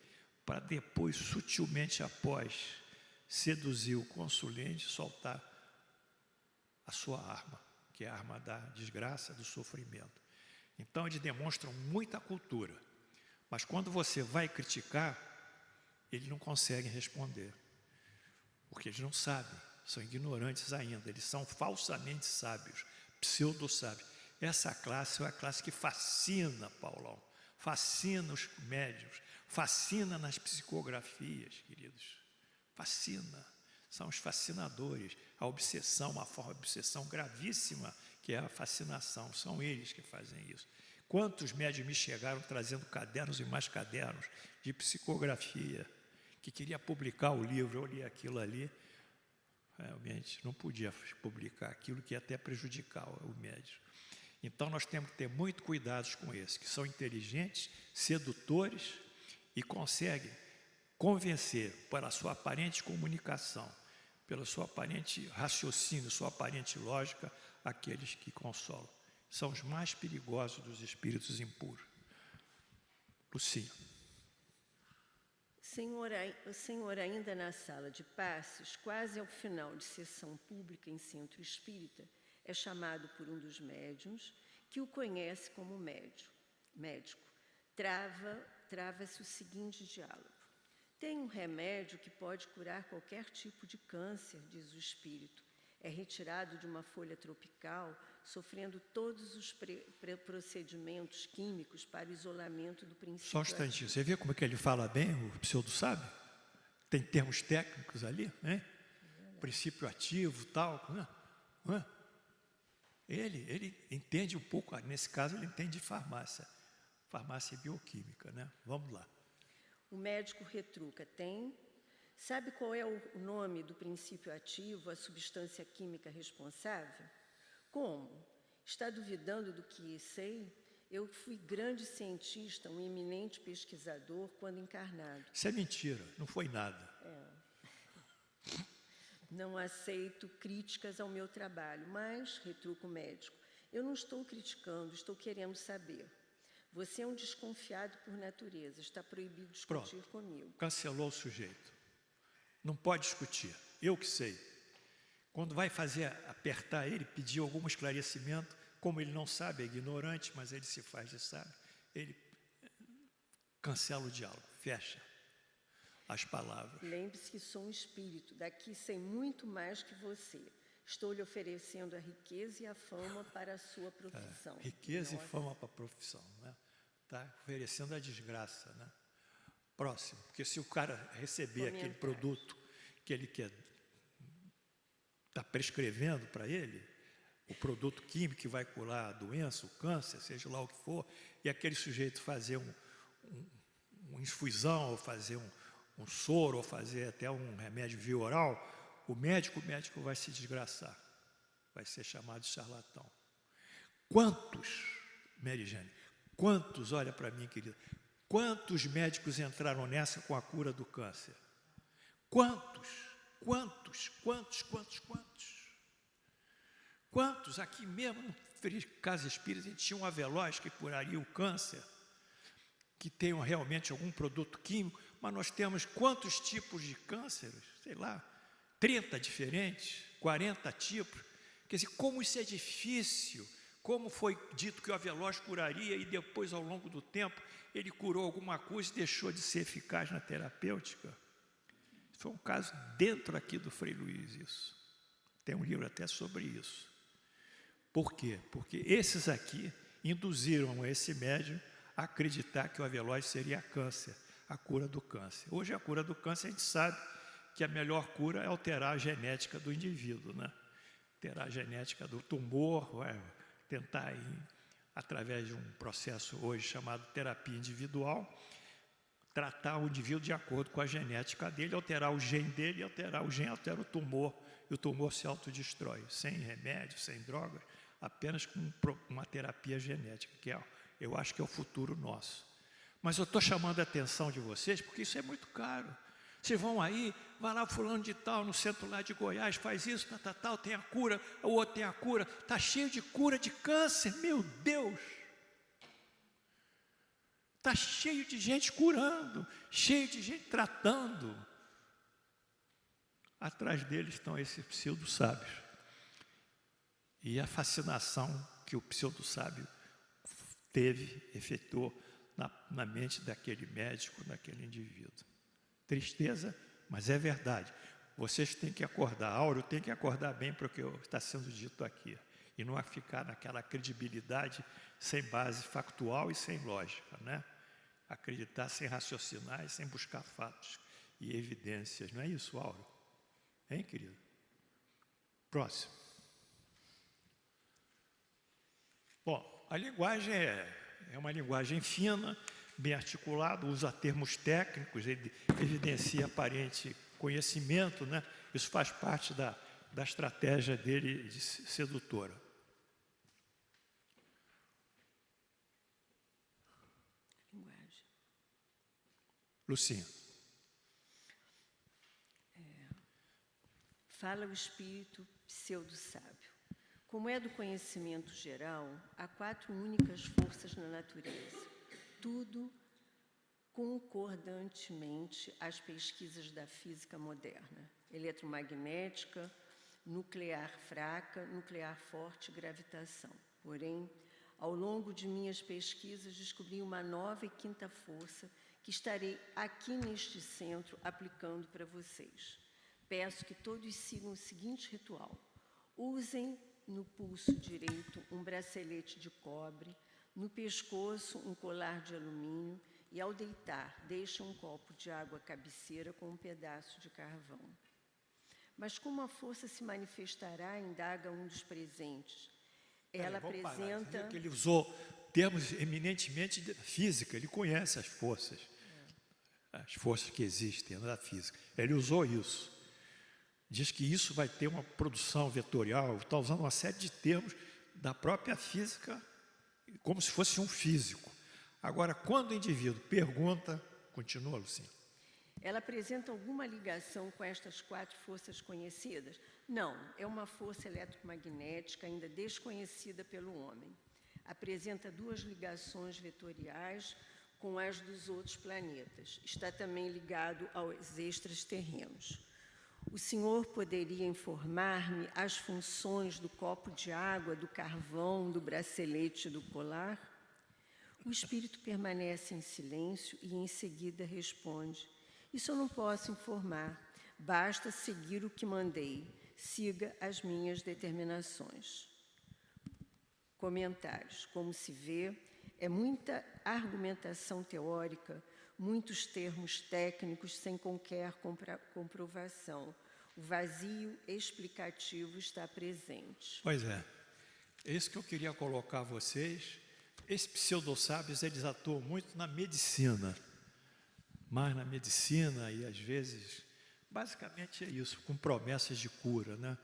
para depois, sutilmente após seduzir o consulente, soltar a sua arma, que é a arma da desgraça, do sofrimento. Então eles demonstram muita cultura, mas quando você vai criticar, eles não conseguem responder, porque eles não sabem. São ignorantes ainda, eles são falsamente sábios, pseudo-sábios. Essa classe é a classe que fascina Paulão, fascina os médiuns, fascina nas psicografias, queridos. Fascina, são os fascinadores. A obsessão, uma forma de obsessão gravíssima, que é a fascinação, são eles que fazem isso. Quantos médiuns me chegaram trazendo cadernos e mais cadernos de psicografia, que queria publicar o livro, eu li aquilo ali. Realmente não podia publicar aquilo que ia até prejudicar o médium. Então nós temos que ter muito cuidado com esses, que são inteligentes, sedutores e conseguem convencer pela sua aparente comunicação, pelo seu aparente raciocínio, sua aparente lógica, aqueles que consolam. São os mais perigosos dos espíritos impuros. Lucinha. O senhor, ainda na sala de passes, quase ao final de sessão pública em centro espírita, é chamado por um dos médiuns, que o conhece como médico. Trava-se o seguinte diálogo. Tem um remédio que pode curar qualquer tipo de câncer, diz o espírito. É retirado de uma folha tropical, sofrendo todos os procedimentos químicos para o isolamento do princípio. Só um instantinho, você vê como é que ele fala bem, o pseudo-sábio? Tem termos técnicos ali, né? Princípio ativo, tal, né? Ele entende um pouco, nesse caso ele entende de farmácia bioquímica, né? Vamos lá. O médico retruca, tem? Sabe qual é o nome do princípio ativo, a substância química responsável? Como? Está duvidando do que sei? Eu fui grande cientista, um eminente pesquisador quando encarnado. Isso é mentira, não foi nada. Não aceito críticas ao meu trabalho, mas, retruca o médico, eu não estou criticando, estou querendo saber. Você é um desconfiado por natureza, está proibido discutir comigo. Cancelou o sujeito. Não pode discutir, eu que sei. Quando vai apertar ele, pedir algum esclarecimento, como ele não sabe, é ignorante, mas ele se faz de sábio, ele cancela o diálogo, fecha as palavras. Lembre-se que sou um espírito, daqui sei muito mais que você. Estou lhe oferecendo a riqueza e a fama para a sua profissão. Riqueza e fama para a profissão, né? Está oferecendo a desgraça, né? Próximo, porque se o cara receber aquele produto que ele quer, está prescrevendo para ele, o produto químico que vai curar a doença, o câncer, seja lá o que for, e aquele sujeito fazer uma infusão, ou fazer um soro, ou fazer até um remédio via oral, o médico vai se desgraçar, vai ser chamado de charlatão. Quantos, Mary Jane, quantos, olha para mim, querida, quantos médicos entraram nessa com a cura do câncer? Quantos? Quantos? Aqui mesmo, no Casa Espírita, a gente tinha um Aveloz que curaria o câncer, que tenham realmente algum produto químico, mas nós temos quantos tipos de cânceres? Sei lá, 30 diferentes, 40 tipos. Quer dizer, como isso é difícil, como foi dito que o Aveloz curaria e depois, ao longo do tempo, ele curou alguma coisa e deixou de ser eficaz na terapêutica. Foi um caso dentro aqui do Frei Luiz, isso. Tem um livro até sobre isso. Por quê? Porque esses aqui induziram esse médium a acreditar que o Aveloz seria câncer, a cura do câncer. Hoje a cura do câncer, a gente sabe que a melhor cura é alterar a genética do indivíduo, né? Alterar a genética do tumor, tentar, através de um processo hoje chamado terapia individual, tratar o indivíduo de acordo com a genética dele, alterar o gene dele, alterar o gene, altera o tumor, e o tumor se autodestrói, sem remédio, sem drogas, apenas com uma terapia genética, que eu acho que é o futuro nosso. Mas eu estou chamando a atenção de vocês, porque isso é muito caro. Vocês vão aí, vai lá fulano de tal, no centro lá de Goiás, faz isso, tal, tem a cura, o outro tem a cura, está cheio de cura de câncer, meu Deus! Está cheio de gente curando, cheio de gente tratando. Atrás deles estão esses pseudo-sábios. E a fascinação que o pseudo-sábio efetuou na mente daquele médico, daquele indivíduo. Tristeza, mas é verdade. Vocês têm que acordar, Áureo tem que acordar bem para o que está sendo dito aqui. E não ficar naquela credibilidade sem base factual e sem lógica, né? Acreditar sem raciocinar e sem buscar fatos e evidências. Não é isso, Áureo? Hein, querido? Próximo. Bom, a linguagem é uma linguagem fina, bem articulada, usa termos técnicos, evidencia aparente conhecimento, né? Isso faz parte da estratégia dele de sedutora. Linguagem. Lucinha. Fala o espírito pseudo-sábio. Como é do conhecimento geral, há 4 únicas forças na natureza. Tudo concordantemente às pesquisas da física moderna. Eletromagnética, nuclear fraca, nuclear forte e gravitação. Porém, Ao longo de minhas pesquisas, descobri uma nova e quinta força que estarei aqui neste centro aplicando para vocês. Peço que todos sigam o seguinte ritual. Usem no pulso direito um bracelete de cobre, no pescoço um colar de alumínio e, ao deitar, deixem um copo de água à cabeceira com um pedaço de carvão. Mas como a força se manifestará, indaga um dos presentes. Ela apresenta... Que ele usou termos eminentemente de física, ele conhece as forças que existem na física. Ele usou isso. Diz que isso vai ter uma produção vetorial, está usando uma série de termos da própria física, como se fosse um físico. Agora, quando o indivíduo pergunta, continua, Lucinha. Ela apresenta alguma ligação com estas 4 forças conhecidas? Não, é uma força eletromagnética ainda desconhecida pelo homem. Apresenta 2 ligações vetoriais com as dos outros planetas. Está também ligado aos extraterrenos. O senhor poderia informar-me as funções do copo de água, do carvão, do bracelete e do colar? O espírito permanece em silêncio e em seguida responde: isso eu não posso informar, basta seguir o que mandei, siga as minhas determinações. Comentários. Como se vê, é muita argumentação teórica, muitos termos técnicos sem qualquer comprovação. O vazio explicativo está presente. Pois é isso que eu queria colocar a vocês. Esses pseudo-sábios, eles atuam muito na medicina, mais na medicina e, às vezes, basicamente é isso, com promessas de cura, né?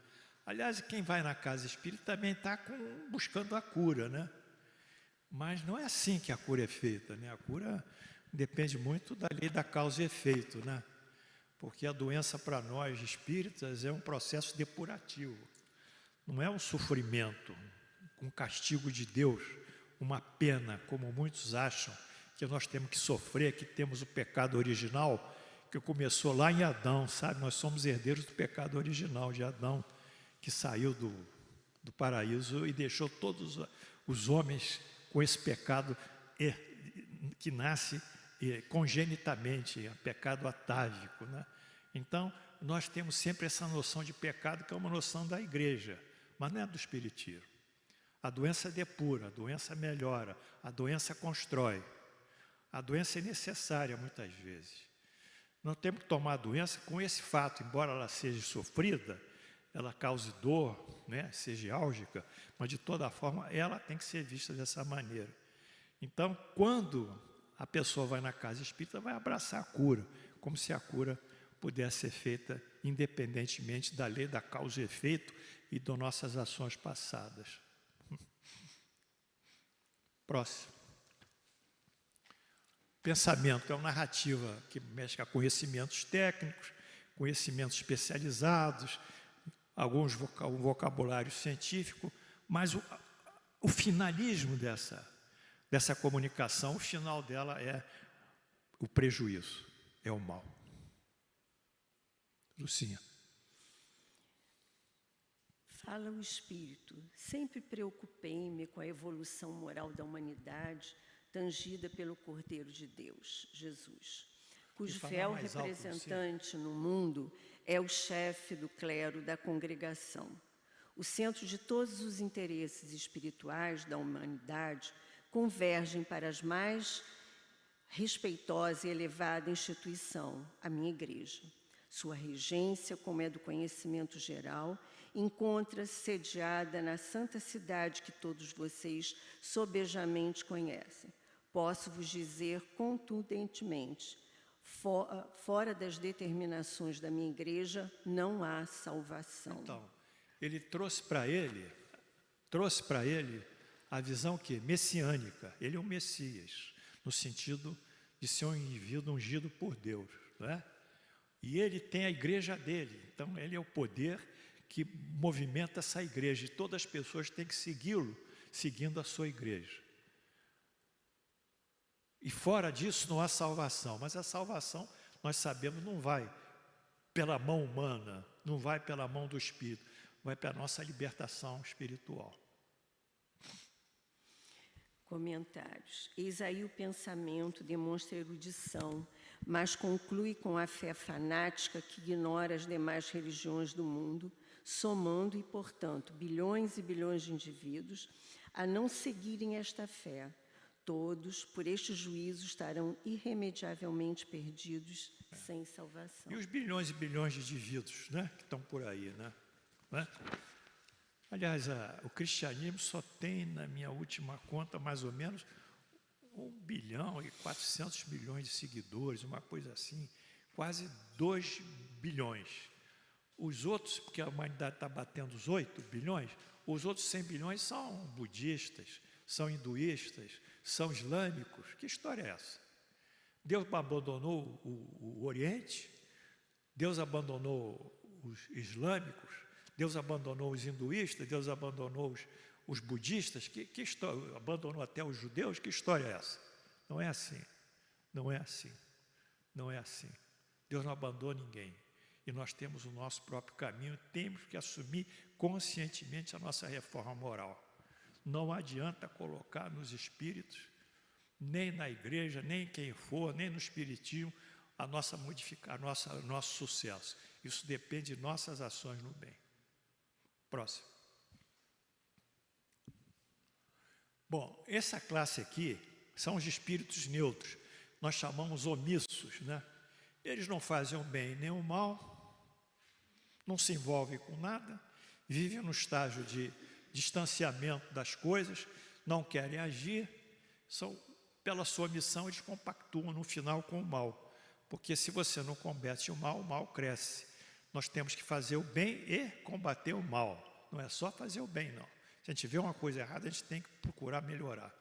Aliás, quem vai na casa espírita também está buscando a cura, né? Mas não é assim que a cura é feita, né? A cura depende muito da lei da causa e efeito, né? Porque a doença para nós espíritas é um processo depurativo, não é um sofrimento, um castigo de Deus, uma pena, como muitos acham, que nós temos que sofrer, que temos o pecado original, que começou lá em Adão, sabe? Nós somos herdeiros do pecado original de Adão, que saiu do paraíso e deixou todos os homens com esse pecado que nasce congenitamente, é pecado atávico, né? Então, nós temos sempre essa noção de pecado, que é uma noção da igreja, mas não é do espiritismo. A doença depura, a doença melhora, a doença constrói. A doença é necessária muitas vezes. Nós temos que tomar a doença com esse fato, embora ela seja sofrida, ela cause dor, né, seja álgica, mas de toda forma ela tem que ser vista dessa maneira. Então, quando a pessoa vai na casa espírita, vai abraçar a cura, como se a cura pudesse ser feita independentemente da lei da causa e efeito e das nossas ações passadas. Próximo. Pensamento é uma narrativa que mexe com conhecimentos técnicos, conhecimentos especializados, um vocabulário científico, mas o finalismo dessa comunicação, o final dela é o prejuízo, é o mal. Lucinha. Fala o Espírito. Sempre preocupei-me com a evolução moral da humanidade, tangida pelo Cordeiro de Deus, Jesus, cujo fiel representante no mundo é o chefe do clero da congregação. O centro de todos os interesses espirituais da humanidade convergem para as mais respeitosa e elevada instituição, a minha igreja. Sua regência, como é do conhecimento geral, encontra-se sediada na santa cidade que todos vocês sobejamente conhecem. Posso vos dizer contundentemente, fora das determinações da minha igreja, não há salvação. Então, ele trouxe para ele a visão que messiânica. Ele é o Messias, no sentido de ser um indivíduo ungido por Deus, não é? E ele tem a igreja dele, então ele é o poder que movimenta essa igreja, e todas as pessoas têm que segui-lo, seguindo a sua igreja. E fora disso não há salvação, mas a salvação, nós sabemos, não vai pela mão humana, não vai pela mão do Espírito, vai pela nossa libertação espiritual. Comentários. Eis aí o pensamento demonstra erudição, mas conclui com a fé fanática que ignora as demais religiões do mundo, somando e, portanto, bilhões e bilhões de indivíduos a não seguirem esta fé. Todos, por este juízo, estarão irremediavelmente perdidos, sem salvação. E os bilhões e bilhões de indivíduos, né, que estão por aí, né? Aliás, o cristianismo só tem, na minha última conta, mais ou menos 1 bilhão e 400 milhões de seguidores, uma coisa assim, quase 2 bilhões. Os outros, porque a humanidade está batendo os 8 bilhões, os outros 100 bilhões são budistas, são hinduístas, são islâmicos. Que história é essa? Deus abandonou o Oriente, Deus abandonou os islâmicos, Deus abandonou os hinduístas, Deus abandonou os budistas, que história? Abandonou até os judeus? Que história é essa? Não é assim, não é assim, não é assim. Deus não abandona ninguém. E nós temos o nosso próprio caminho, temos que assumir conscientemente a nossa reforma moral. Não adianta colocar nos espíritos, nem na igreja, nem em quem for, nem no espiritismo, nosso sucesso. Isso depende de nossas ações no bem. Próximo. Bom, essa classe aqui são os espíritos neutros. Nós chamamos omissos, né? Eles não fazem o bem nem o mal, não se envolvem com nada, vivem no estágio de distanciamento das coisas, não querem agir, pela sua missão eles compactuam no final com o mal, porque se você não combate o mal cresce. Nós temos que fazer o bem e combater o mal, não é só fazer o bem, não. Se a gente vê uma coisa errada, a gente tem que procurar melhorar.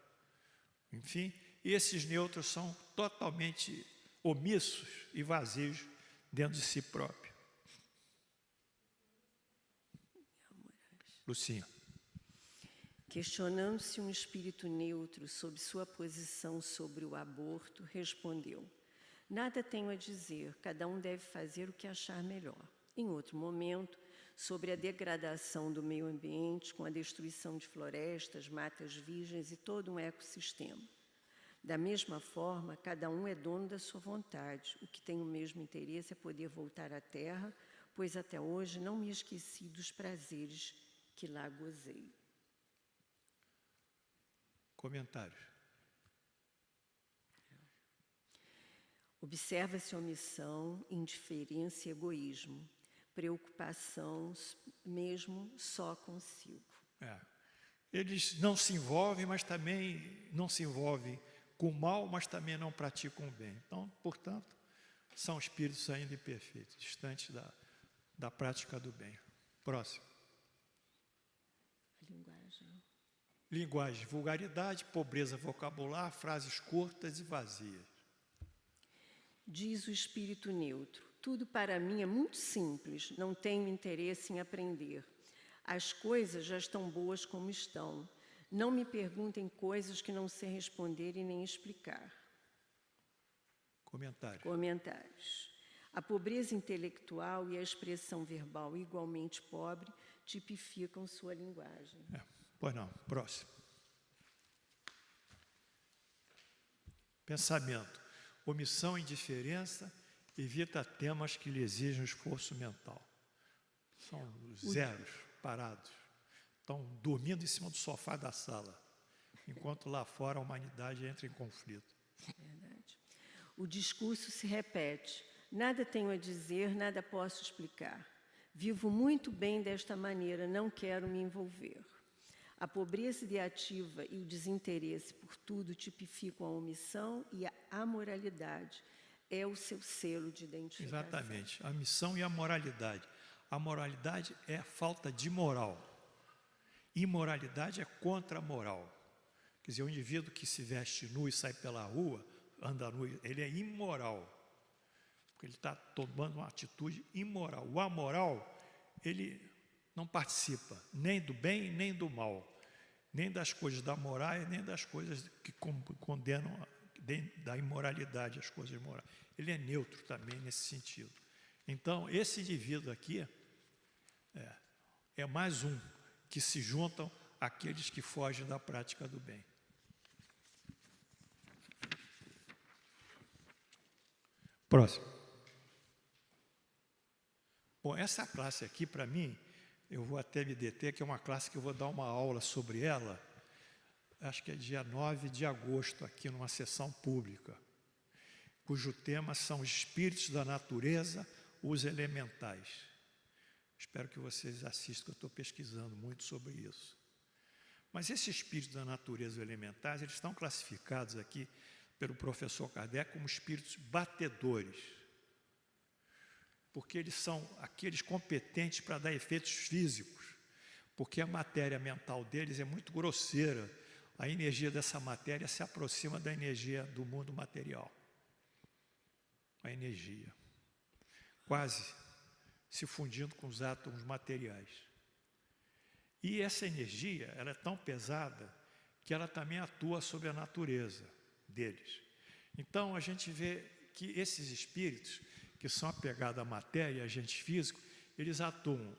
Enfim, esses neutros são totalmente omissos e vazios dentro de si próprio. Lucinha. Questionando-se um espírito neutro sobre sua posição sobre o aborto, respondeu: nada tenho a dizer, cada um deve fazer o que achar melhor. Em outro momento, sobre a degradação do meio ambiente com a destruição de florestas, matas virgens e todo um ecossistema. Da mesma forma, cada um é dono da sua vontade. O que tem o mesmo interesse é poder voltar à terra, pois até hoje não me esqueci dos prazeres que lá gozei. Comentários. Observa-se omissão, indiferença e egoísmo, preocupação mesmo só consigo. Eles não se envolvem, mas também não se envolvem com o mal, mas também não praticam o bem. Então, portanto, são espíritos ainda imperfeitos, distantes da prática do bem. Próximo. Linguagem, vulgaridade, pobreza vocabular, frases curtas e vazias. Diz o espírito neutro: tudo para mim é muito simples, não tenho interesse em aprender. As coisas já estão boas como estão. Não me perguntem coisas que não sei responder e nem explicar. Comentários. A pobreza intelectual e a expressão verbal igualmente pobre tipificam sua linguagem. Pois não. Próximo. Pensamento. Omissão e indiferença, evita temas que lhe exigem esforço mental. São zeros, parados. Estão dormindo em cima do sofá da sala, enquanto lá fora a humanidade entra em conflito. Verdade. O discurso se repete. Nada tenho a dizer, nada posso explicar. Vivo muito bem desta maneira, não quero me envolver. A pobreza ideativa e o desinteresse por tudo tipificam a omissão e a amoralidade é o seu selo de identificação. Exatamente, a missão e a moralidade. A moralidade é a falta de moral. Imoralidade é contra a moral. Quer dizer, o indivíduo que se veste nu e sai pela rua, anda nu, ele é imoral. Porque ele está tomando uma atitude imoral. O amoral, ele não participa nem do bem, nem do mal, nem das coisas da moral, nem das coisas que condenam da imoralidade, as coisas morais. Ele é neutro também nesse sentido. Então, esse indivíduo aqui é mais um que se juntam àqueles que fogem da prática do bem. Próximo. Bom, essa classe aqui, para mim, eu vou até me deter, que é uma classe que eu vou dar uma aula sobre ela, acho que é dia 9 de agosto, aqui numa sessão pública, cujo tema são os espíritos da natureza, os elementais. Espero que vocês assistam, que eu estou pesquisando muito sobre isso. Mas esses espíritos da natureza elementais, eles estão classificados aqui pelo professor Kardec como espíritos batedores, porque eles são aqueles competentes para dar efeitos físicos, porque a matéria mental deles é muito grosseira, a energia dessa matéria se aproxima da energia do mundo material. A energia, quase se fundindo com os átomos materiais. E essa energia, ela é tão pesada que ela também atua sobre a natureza deles. Então, a gente vê que esses espíritos, que são apegados à matéria, agentes físicos, eles atuam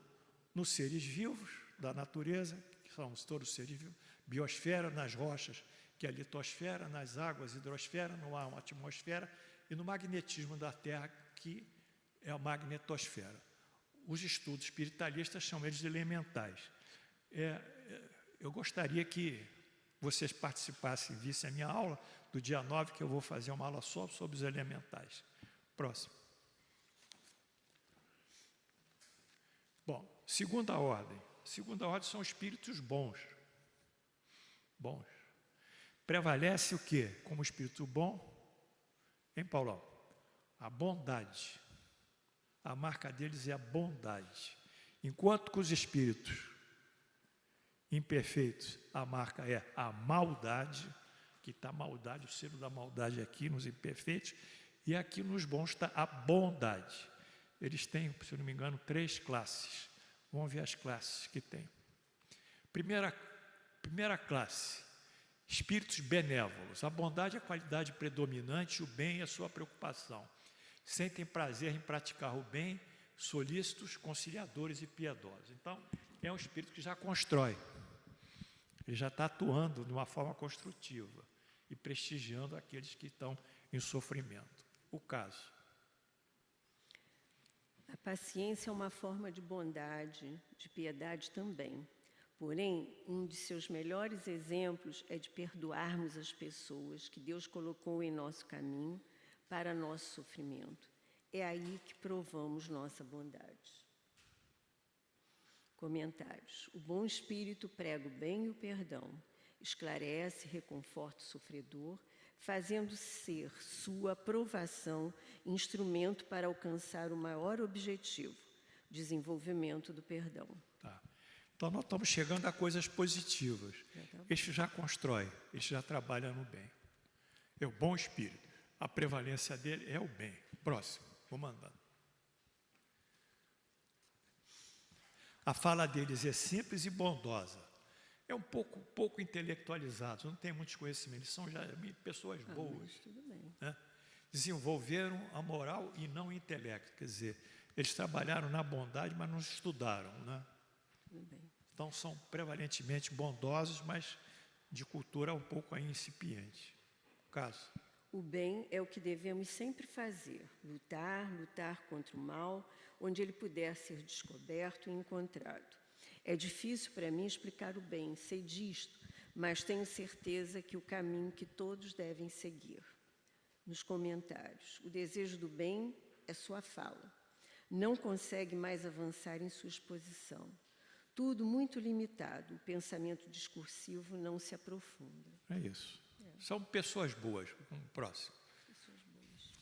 nos seres vivos da natureza, que são todos os seres vivos, biosfera, nas rochas, que é a litosfera, nas águas, hidrosfera, no ar, uma atmosfera, e no magnetismo da Terra, que é a magnetosfera. Os estudos espiritualistas chamam eles de elementais. Eu gostaria que vocês participassem e vissem a minha aula do dia 9, que eu vou fazer uma aula só sobre os elementais. Próximo. Bom, segunda ordem. Segunda ordem são espíritos bons. Bons. Prevalece o quê? Como espírito bom, hein, Paulão? A bondade. A marca deles é a bondade. Enquanto que os espíritos imperfeitos, a marca é a maldade, que está a maldade, o selo da maldade aqui nos imperfeitos, e aqui nos bons está a bondade. Eles têm, se eu não me engano, 3 classes. Vamos ver as classes que tem. Primeira classe, espíritos benévolos. A bondade é a qualidade predominante, o bem é a sua preocupação. Sentem prazer em praticar o bem, solícitos, conciliadores e piedosos. Então, é um espírito que já constrói. Ele já está atuando de uma forma construtiva e prestigiando aqueles que estão em sofrimento. O caso. A paciência é uma forma de bondade, de piedade também. Porém, um de seus melhores exemplos é de perdoarmos as pessoas que Deus colocou em nosso caminho para nosso sofrimento. É aí que provamos nossa bondade. Comentários. O bom espírito prega o bem e o perdão, esclarece e reconforta o sofredor, fazendo ser sua aprovação instrumento para alcançar o maior objetivo, desenvolvimento do perdão. Tá. Então, nós estamos chegando a coisas positivas. Este já constrói, este já trabalha no bem. É o bom espírito. A prevalência dele é o bem. Próximo, vou mandando. A fala deles é simples e bondosa. É um pouco intelectualizados, não tem muitos conhecimentos, eles são já pessoas boas. Mas tudo bem. Né? Desenvolveram a moral e não o intelecto, quer dizer, eles trabalharam na bondade, mas não estudaram. Né? Tudo bem. Então são prevalentemente bondosos, mas de cultura um pouco aí incipiente. Caso. O bem é o que devemos sempre fazer, lutar contra o mal, onde ele puder ser descoberto e encontrado. É difícil para mim explicar o bem, sei disto, mas tenho certeza que o caminho que todos devem seguir. Nos comentários, o desejo do bem é sua fala. Não consegue mais avançar em sua exposição. Tudo muito limitado, o pensamento discursivo não se aprofunda. É isso. São pessoas boas. Próximo. Pessoas boas.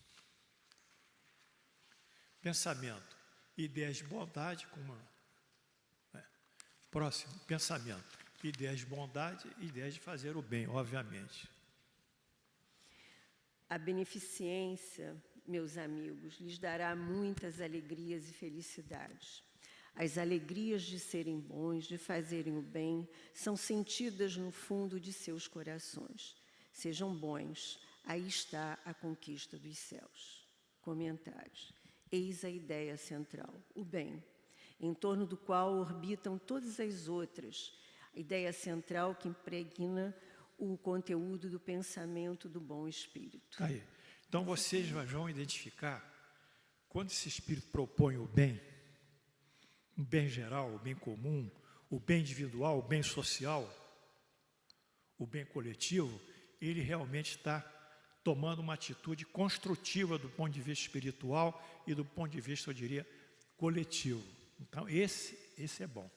Pensamento. Ideias de bondade com uma... Próximo. Pensamento. Ideias de bondade, ideias de fazer o bem, obviamente. A beneficência, meus amigos, lhes dará muitas alegrias e felicidades. As alegrias de serem bons, de fazerem o bem, são sentidas no fundo de seus corações. Sejam bons, aí está a conquista dos céus. Comentários. Eis a ideia central, o bem, em torno do qual orbitam todas as outras. A ideia central que impregna o conteúdo do pensamento do bom espírito. Aí. Então, vocês vão identificar, quando esse espírito propõe o bem geral, o bem comum, o bem individual, o bem social, o bem coletivo, ele realmente está tomando uma atitude construtiva do ponto de vista espiritual e do ponto de vista, eu diria, coletivo. Então, esse é bom.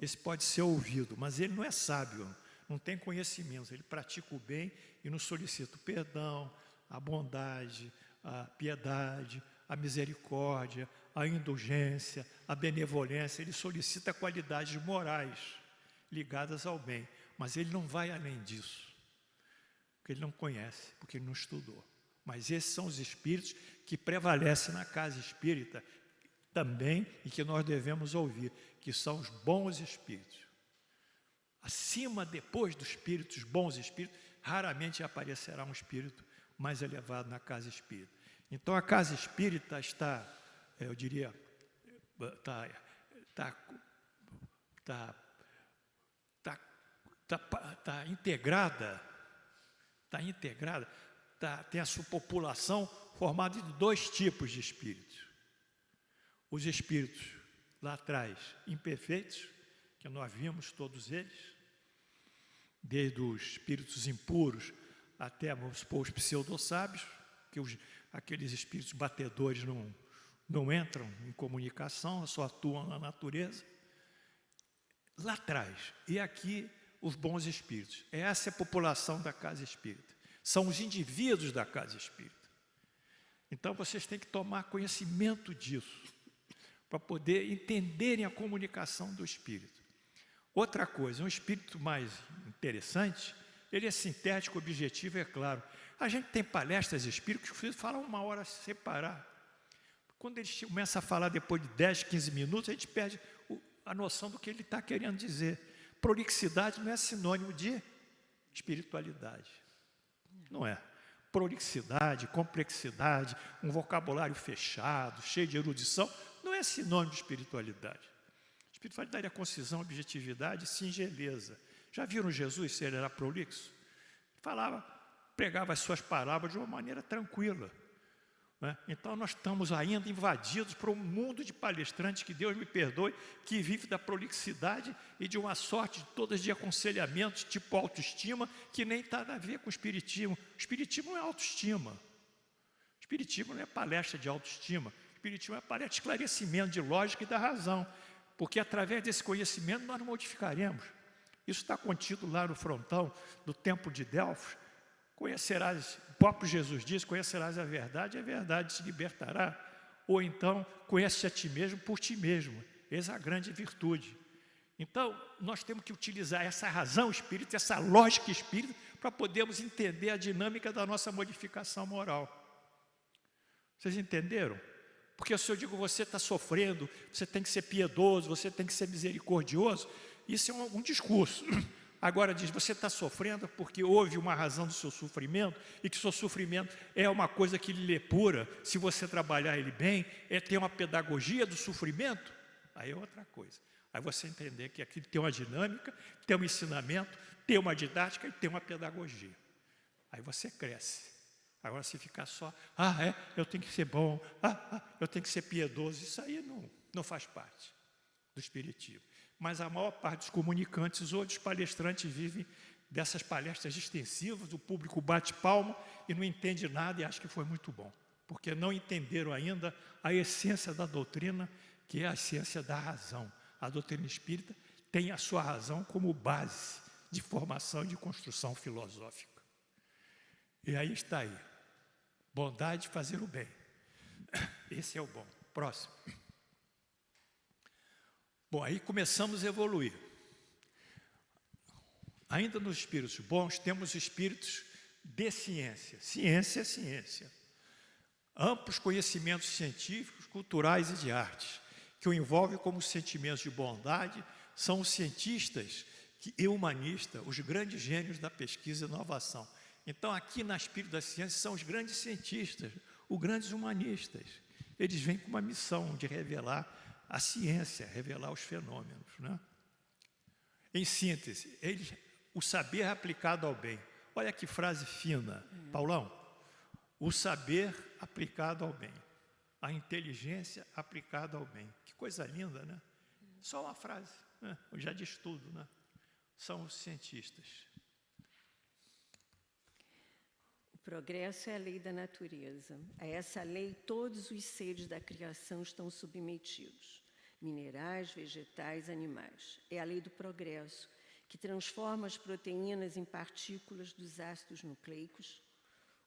Esse pode ser ouvido, mas ele não é sábio, não tem conhecimento. Ele pratica o bem e nos solicita o perdão, a bondade, a piedade, a misericórdia, a indulgência, a benevolência. Ele solicita qualidades morais ligadas ao bem, mas ele não vai além disso, porque ele não conhece, porque ele não estudou. Mas esses são os espíritos que prevalecem na casa espírita também e que nós devemos ouvir, que são os bons espíritos. Acima, depois dos espíritos, bons espíritos, raramente aparecerá um espírito mais elevado na casa espírita. Então a casa espírita está, eu diria, está integrada, tem a sua população formada de dois tipos de espíritos. Os espíritos lá atrás, imperfeitos, que nós vimos todos eles, desde os espíritos impuros até, vamos supor, os pseudo-sábios, que aqueles espíritos batedores não entram em comunicação, só atuam na natureza. Lá atrás, e aqui os bons espíritos. Essa é a população da casa espírita. São os indivíduos da casa espírita. Então, vocês têm que tomar conhecimento disso, para poder entenderem a comunicação do espírito. Outra coisa, um espírito mais interessante, ele é sintético, objetivo, é claro. A gente tem palestras espíritas que falam 1 hora sem parar. Quando eles começam a falar depois de 10, 15 minutos, a gente perde a noção do que ele está querendo dizer. Prolixidade não é sinônimo de espiritualidade. Não é. Prolixidade, complexidade, um vocabulário fechado, cheio de erudição, não é sinônimo de espiritualidade. Espiritualidade é concisão, objetividade e singeleza. Já viram Jesus, se ele era prolixo? Falava, pregava as suas palavras de uma maneira tranquila. Né? Então, nós estamos ainda invadidos por um mundo de palestrantes, que Deus me perdoe, que vive da prolixidade e de uma sorte todas de aconselhamentos, tipo autoestima, que nem está a ver com o espiritismo. O espiritismo não é autoestima. O espiritismo não é palestra de autoestima. O espiritismo é palestra de esclarecimento de lógica e da razão. Porque através desse conhecimento nós nos modificaremos. Isso está contido lá no frontão do templo de Delfos. Conhecerás, o próprio Jesus diz, conhecerás a verdade te libertará. Ou então, conhece a ti mesmo por ti mesmo. Essa é a grande virtude. Então, nós temos que utilizar essa razão espírita, essa lógica espírita, para podermos entender a dinâmica da nossa modificação moral. Vocês entenderam? Porque se eu digo, você está sofrendo, você tem que ser piedoso, você tem que ser misericordioso, isso é um discurso. Agora diz, você está sofrendo porque houve uma razão do seu sofrimento e que seu sofrimento é uma coisa que lhe lepura, se você trabalhar ele bem, é ter uma pedagogia do sofrimento, aí é outra coisa. Aí você entender que aqui tem uma dinâmica, tem um ensinamento, tem uma didática e tem uma pedagogia. Aí você cresce. Agora, se ficar só, eu tenho que ser bom, eu tenho que ser piedoso, isso aí não faz parte do espiritismo. Mas a maior parte dos comunicantes ou dos palestrantes vivem dessas palestras extensivas, o público bate palma e não entende nada e acha que foi muito bom, porque não entenderam ainda a essência da doutrina, que é a essência da razão. A doutrina espírita tem a sua razão como base de formação e de construção filosófica. E aí está aí. Bondade de fazer o bem. Esse é o bom. Próximo. Bom, aí começamos a evoluir. Ainda nos espíritos bons, temos espíritos de ciência. Ciência é ciência. Amplos conhecimentos científicos, culturais e de artes, que o envolvem como sentimentos de bondade, são os cientistas e humanistas, os grandes gênios da pesquisa e inovação. Então, aqui na Espírito da Ciência, são os grandes cientistas, os grandes humanistas. Eles vêm com uma missão de revelar a ciência, revelar os fenômenos. Né? Em síntese, o saber aplicado ao bem. Olha que frase fina. Paulão, o saber aplicado ao bem, a inteligência aplicada ao bem. Que coisa linda, né? Só uma frase, né? Já diz tudo, né? São os cientistas. O progresso é a lei da natureza. A essa lei, todos os seres da criação estão submetidos. Minerais, vegetais, animais. É a lei do progresso, que transforma as proteínas em partículas dos ácidos nucleicos,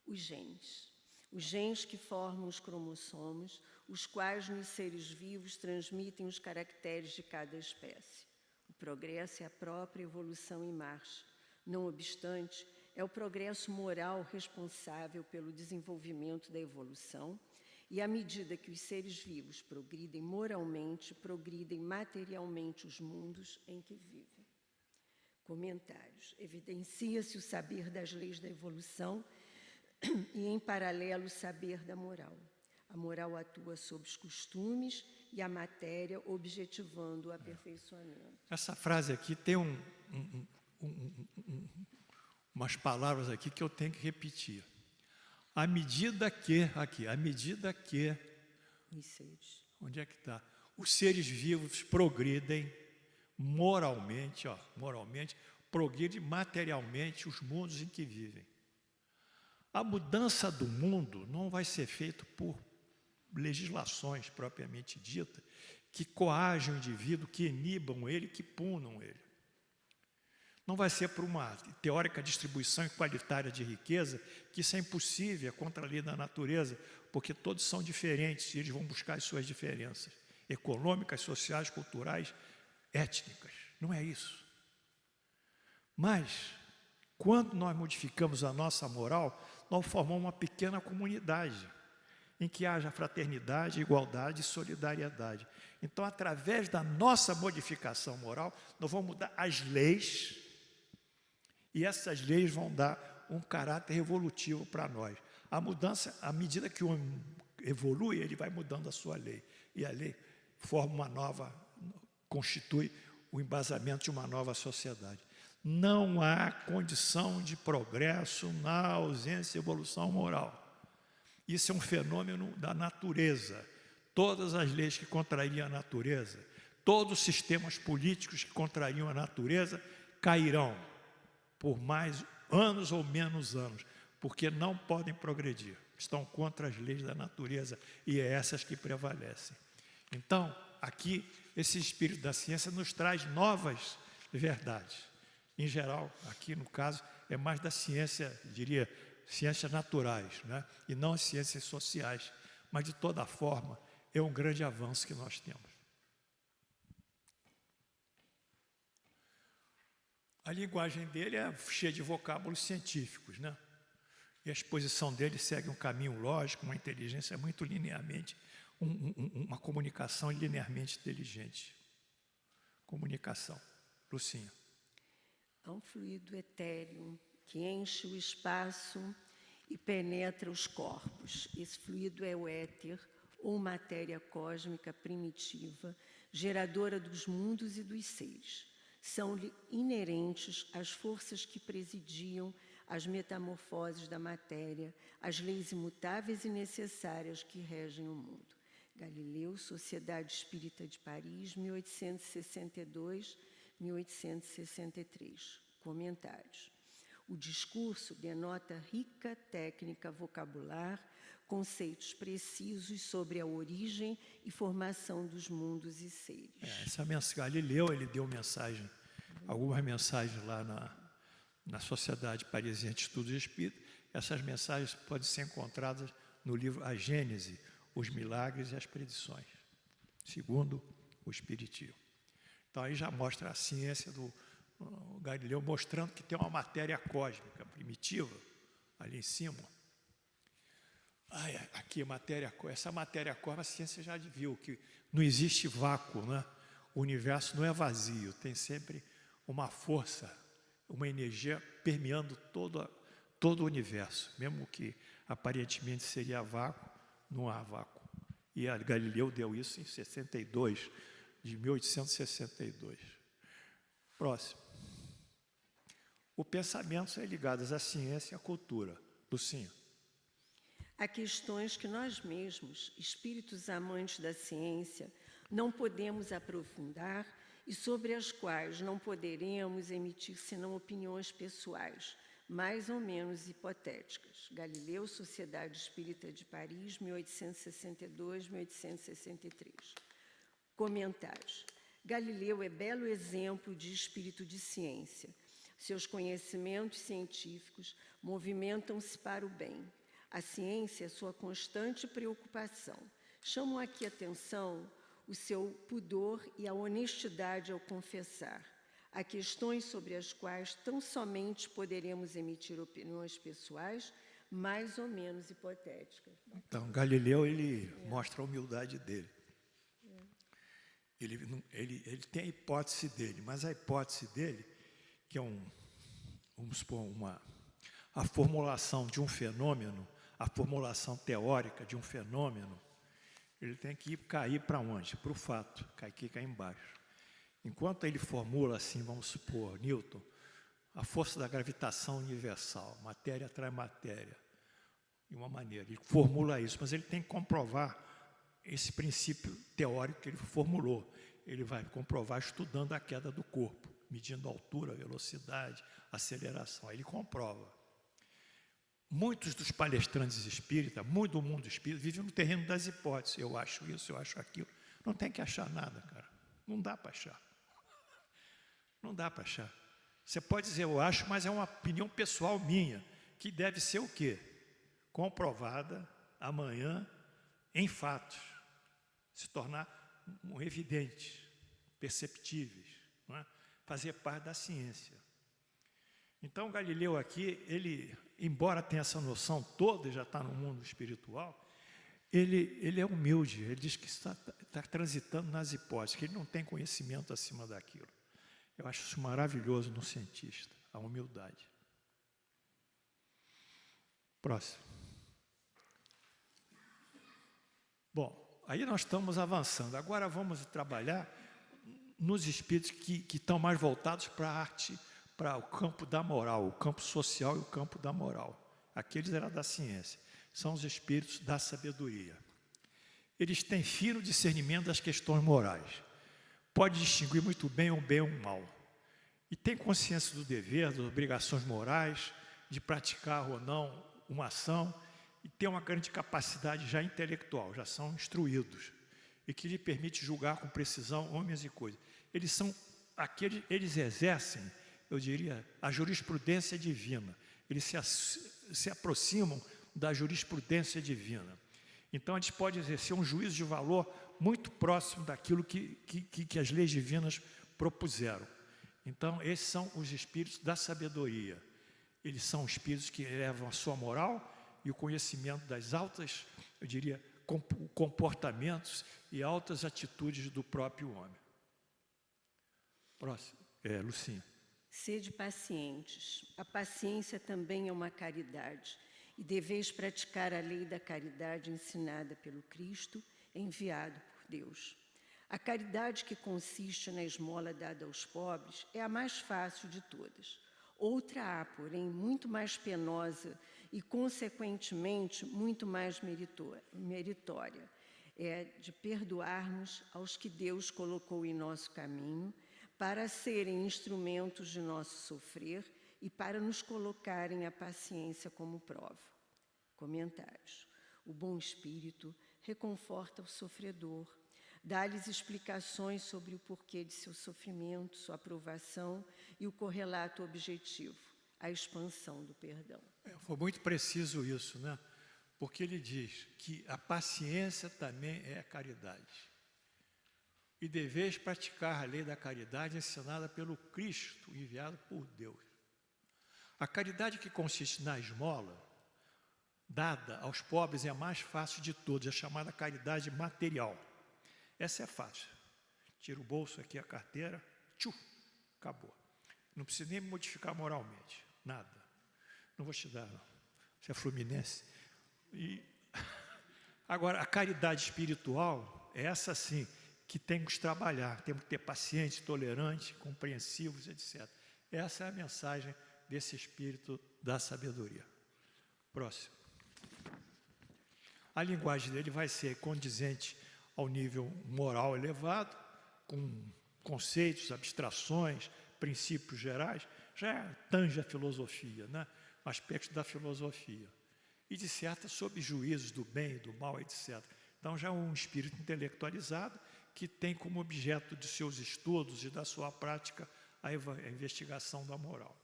os genes. Os genes que formam os cromossomos, os quais nos seres vivos transmitem os caracteres de cada espécie. O progresso é a própria evolução em marcha. Não obstante, é o progresso moral responsável pelo desenvolvimento da evolução, e à medida que os seres vivos progridem moralmente, progridem materialmente os mundos em que vivem. Comentários. Evidencia-se o saber das leis da evolução e, em paralelo, o saber da moral. A moral atua sobre os costumes e a matéria, objetivando o aperfeiçoamento. Essa frase aqui tem umas palavras aqui que eu tenho que repetir. À medida que, aqui, à medida que... Os seres. Onde é que está? Os seres vivos progridem moralmente, progridem materialmente os mundos em que vivem. A mudança do mundo não vai ser feita por legislações propriamente ditas que coagem o indivíduo, que inibam ele, que punam ele. Não vai ser por uma teórica distribuição igualitária de riqueza, que isso é impossível, é contra a lei da natureza, porque todos são diferentes e eles vão buscar as suas diferenças econômicas, sociais, culturais, étnicas. Não é isso. Mas, quando nós modificamos a nossa moral, nós formamos uma pequena comunidade, em que haja fraternidade, igualdade e solidariedade. Então, através da nossa modificação moral, nós vamos mudar as leis, e essas leis vão dar um caráter evolutivo para nós. A mudança, à medida que o homem evolui, ele vai mudando a sua lei. E a lei forma uma nova, constitui o embasamento de uma nova sociedade. Não há condição de progresso na ausência de evolução moral. Isso é um fenômeno da natureza. Todas as leis que contrariam a natureza, todos os sistemas políticos que contrariam a natureza, cairão por mais anos ou menos anos, porque não podem progredir. Estão contra as leis da natureza e é essas que prevalecem. Então, aqui, esse espírito da ciência nos traz novas verdades. Em geral, aqui no caso, é mais da ciência, diria, ciências naturais, né? E não as ciências sociais. Mas, de toda forma, é um grande avanço que nós temos. A linguagem dele é cheia de vocábulos científicos, né? E a exposição dele segue um caminho lógico, uma inteligência muito linearmente, uma comunicação linearmente inteligente. Comunicação. Lucinha. Há um fluido etéreo que enche o espaço e penetra os corpos. Esse fluido é o éter, ou matéria cósmica primitiva, geradora dos mundos e dos seres. São-lhe inerentes as forças que presidiam as metamorfoses da matéria, as leis imutáveis e necessárias que regem o mundo. Galileu, Sociedade Espírita de Paris, 1862-1863. Comentários. O discurso denota rica técnica vocabular, conceitos precisos sobre a origem e formação dos mundos e seres. Essa mensagem, Galileu, ele deu mensagem, algumas mensagens lá na Sociedade Parisiense de Estudos Espíritas. Essas mensagens podem ser encontradas no livro A Gênese, os Milagres e as Predições, segundo o Espiritismo. Então, aí já mostra a ciência do Galileu, mostrando que tem uma matéria cósmica primitiva, ali em cima. Aqui, essa matéria cósmica, a ciência já viu que não existe vácuo, né? O universo não é vazio, tem sempre uma força, uma energia permeando todo o universo, mesmo que aparentemente seria vácuo, não há vácuo. E a Galileu deu isso em 62, de 1862. Próximo. O pensamento é ligado à ciência e à cultura. Lucinha. Há questões que nós mesmos, espíritos amantes da ciência, não podemos aprofundar e sobre as quais não poderemos emitir senão opiniões pessoais, mais ou menos hipotéticas. Galileu, Sociedade Espírita de Paris, 1862-1863. Comentários. Galileu é belo exemplo de espírito de ciência. Seus conhecimentos científicos movimentam-se para o bem. A ciência é sua constante preocupação. Chamo aqui a atenção o seu pudor e a honestidade ao confessar. Há questões sobre as quais tão somente poderemos emitir opiniões pessoais, mais ou menos hipotéticas. Então, Galileu, ele mostra a humildade dele. Ele tem a hipótese dele, mas a hipótese dele, que é vamos supor, a formulação de um fenômeno, a formulação teórica de um fenômeno, ele tem que cair para onde? Para o fato, cair embaixo. Enquanto ele formula assim, vamos supor, Newton, a força da gravitação universal, matéria atrai matéria, de uma maneira, ele formula isso, mas ele tem que comprovar esse princípio teórico que ele formulou. Ele vai comprovar estudando a queda do corpo, medindo a altura, velocidade, aceleração, aí ele comprova. Muitos dos palestrantes espíritas, muito do mundo espírita, vivem no terreno das hipóteses. Eu acho isso, eu acho aquilo. Não tem que achar nada, cara. Não dá para achar. Não dá para achar. Você pode dizer, eu acho, mas é uma opinião pessoal minha, que deve ser o quê? Comprovada amanhã em fatos. Se tornar evidentes, perceptíveis, não é? Fazer parte da ciência. Então, Galileu aqui, ele, embora tenha essa noção toda, já está no mundo espiritual, ele é humilde, ele diz que está transitando nas hipóteses, que ele não tem conhecimento acima daquilo. Eu acho isso maravilhoso no cientista, a humildade. Próximo. Bom, aí nós estamos avançando. Agora vamos trabalhar nos espíritos que estão mais voltados para a arte, para o campo da moral, o campo social e o campo da moral. Aqueles eram da ciência. São os espíritos da sabedoria. Eles têm fino discernimento das questões morais. Pode distinguir muito bem o bem e o mal. E tem consciência do dever, das obrigações morais, de praticar ou não uma ação, e tem uma grande capacidade já intelectual, já são instruídos, e que lhe permite julgar com precisão homens e coisas. Eles exercem, eu diria, a jurisprudência divina. Eles se aproximam da jurisprudência divina. Então, eles podem exercer um juízo de valor muito próximo daquilo que as leis divinas propuseram. Então, esses são os espíritos da sabedoria. Eles são espíritos que elevam a sua moral e o conhecimento das altas, eu diria, comportamentos e altas atitudes do próprio homem. Próximo. Lucinha. Sede pacientes. A paciência também é uma caridade, e deveis praticar a lei da caridade ensinada pelo Cristo, enviado por Deus. A caridade que consiste na esmola dada aos pobres é a mais fácil de todas. Outra há, porém, muito mais penosa e, consequentemente, muito mais meritória. É de perdoarmos aos que Deus colocou em nosso caminho para serem instrumentos de nosso sofrer e para nos colocarem a paciência como prova. Comentários. O bom espírito reconforta o sofredor, dá-lhes explicações sobre o porquê de seu sofrimento, sua aprovação e o correlato objetivo, a expansão do perdão. Foi muito preciso isso, né? Porque ele diz que a paciência também é a caridade. E deveis praticar a lei da caridade ensinada pelo Cristo, enviado por Deus. A caridade que consiste na esmola, dada aos pobres, é a mais fácil de todas, é chamada caridade material. Essa é fácil. Tira o bolso aqui, a carteira, acabou. Não precisa nem modificar moralmente, nada. Não vou te dar, não. Você é fluminense. Agora, a caridade espiritual é essa sim, que temos que trabalhar, temos que ter pacientes, tolerantes, compreensivos, etc. Essa é a mensagem desse espírito da sabedoria. Próximo. A linguagem dele vai ser condizente ao nível moral elevado, com conceitos, abstrações, princípios gerais, já tange a filosofia, né? Aspectos da filosofia. E disserta sobre juízos do bem e do mal, etc. Então já é um espírito intelectualizado que tem como objeto de seus estudos e da sua prática a investigação da moral.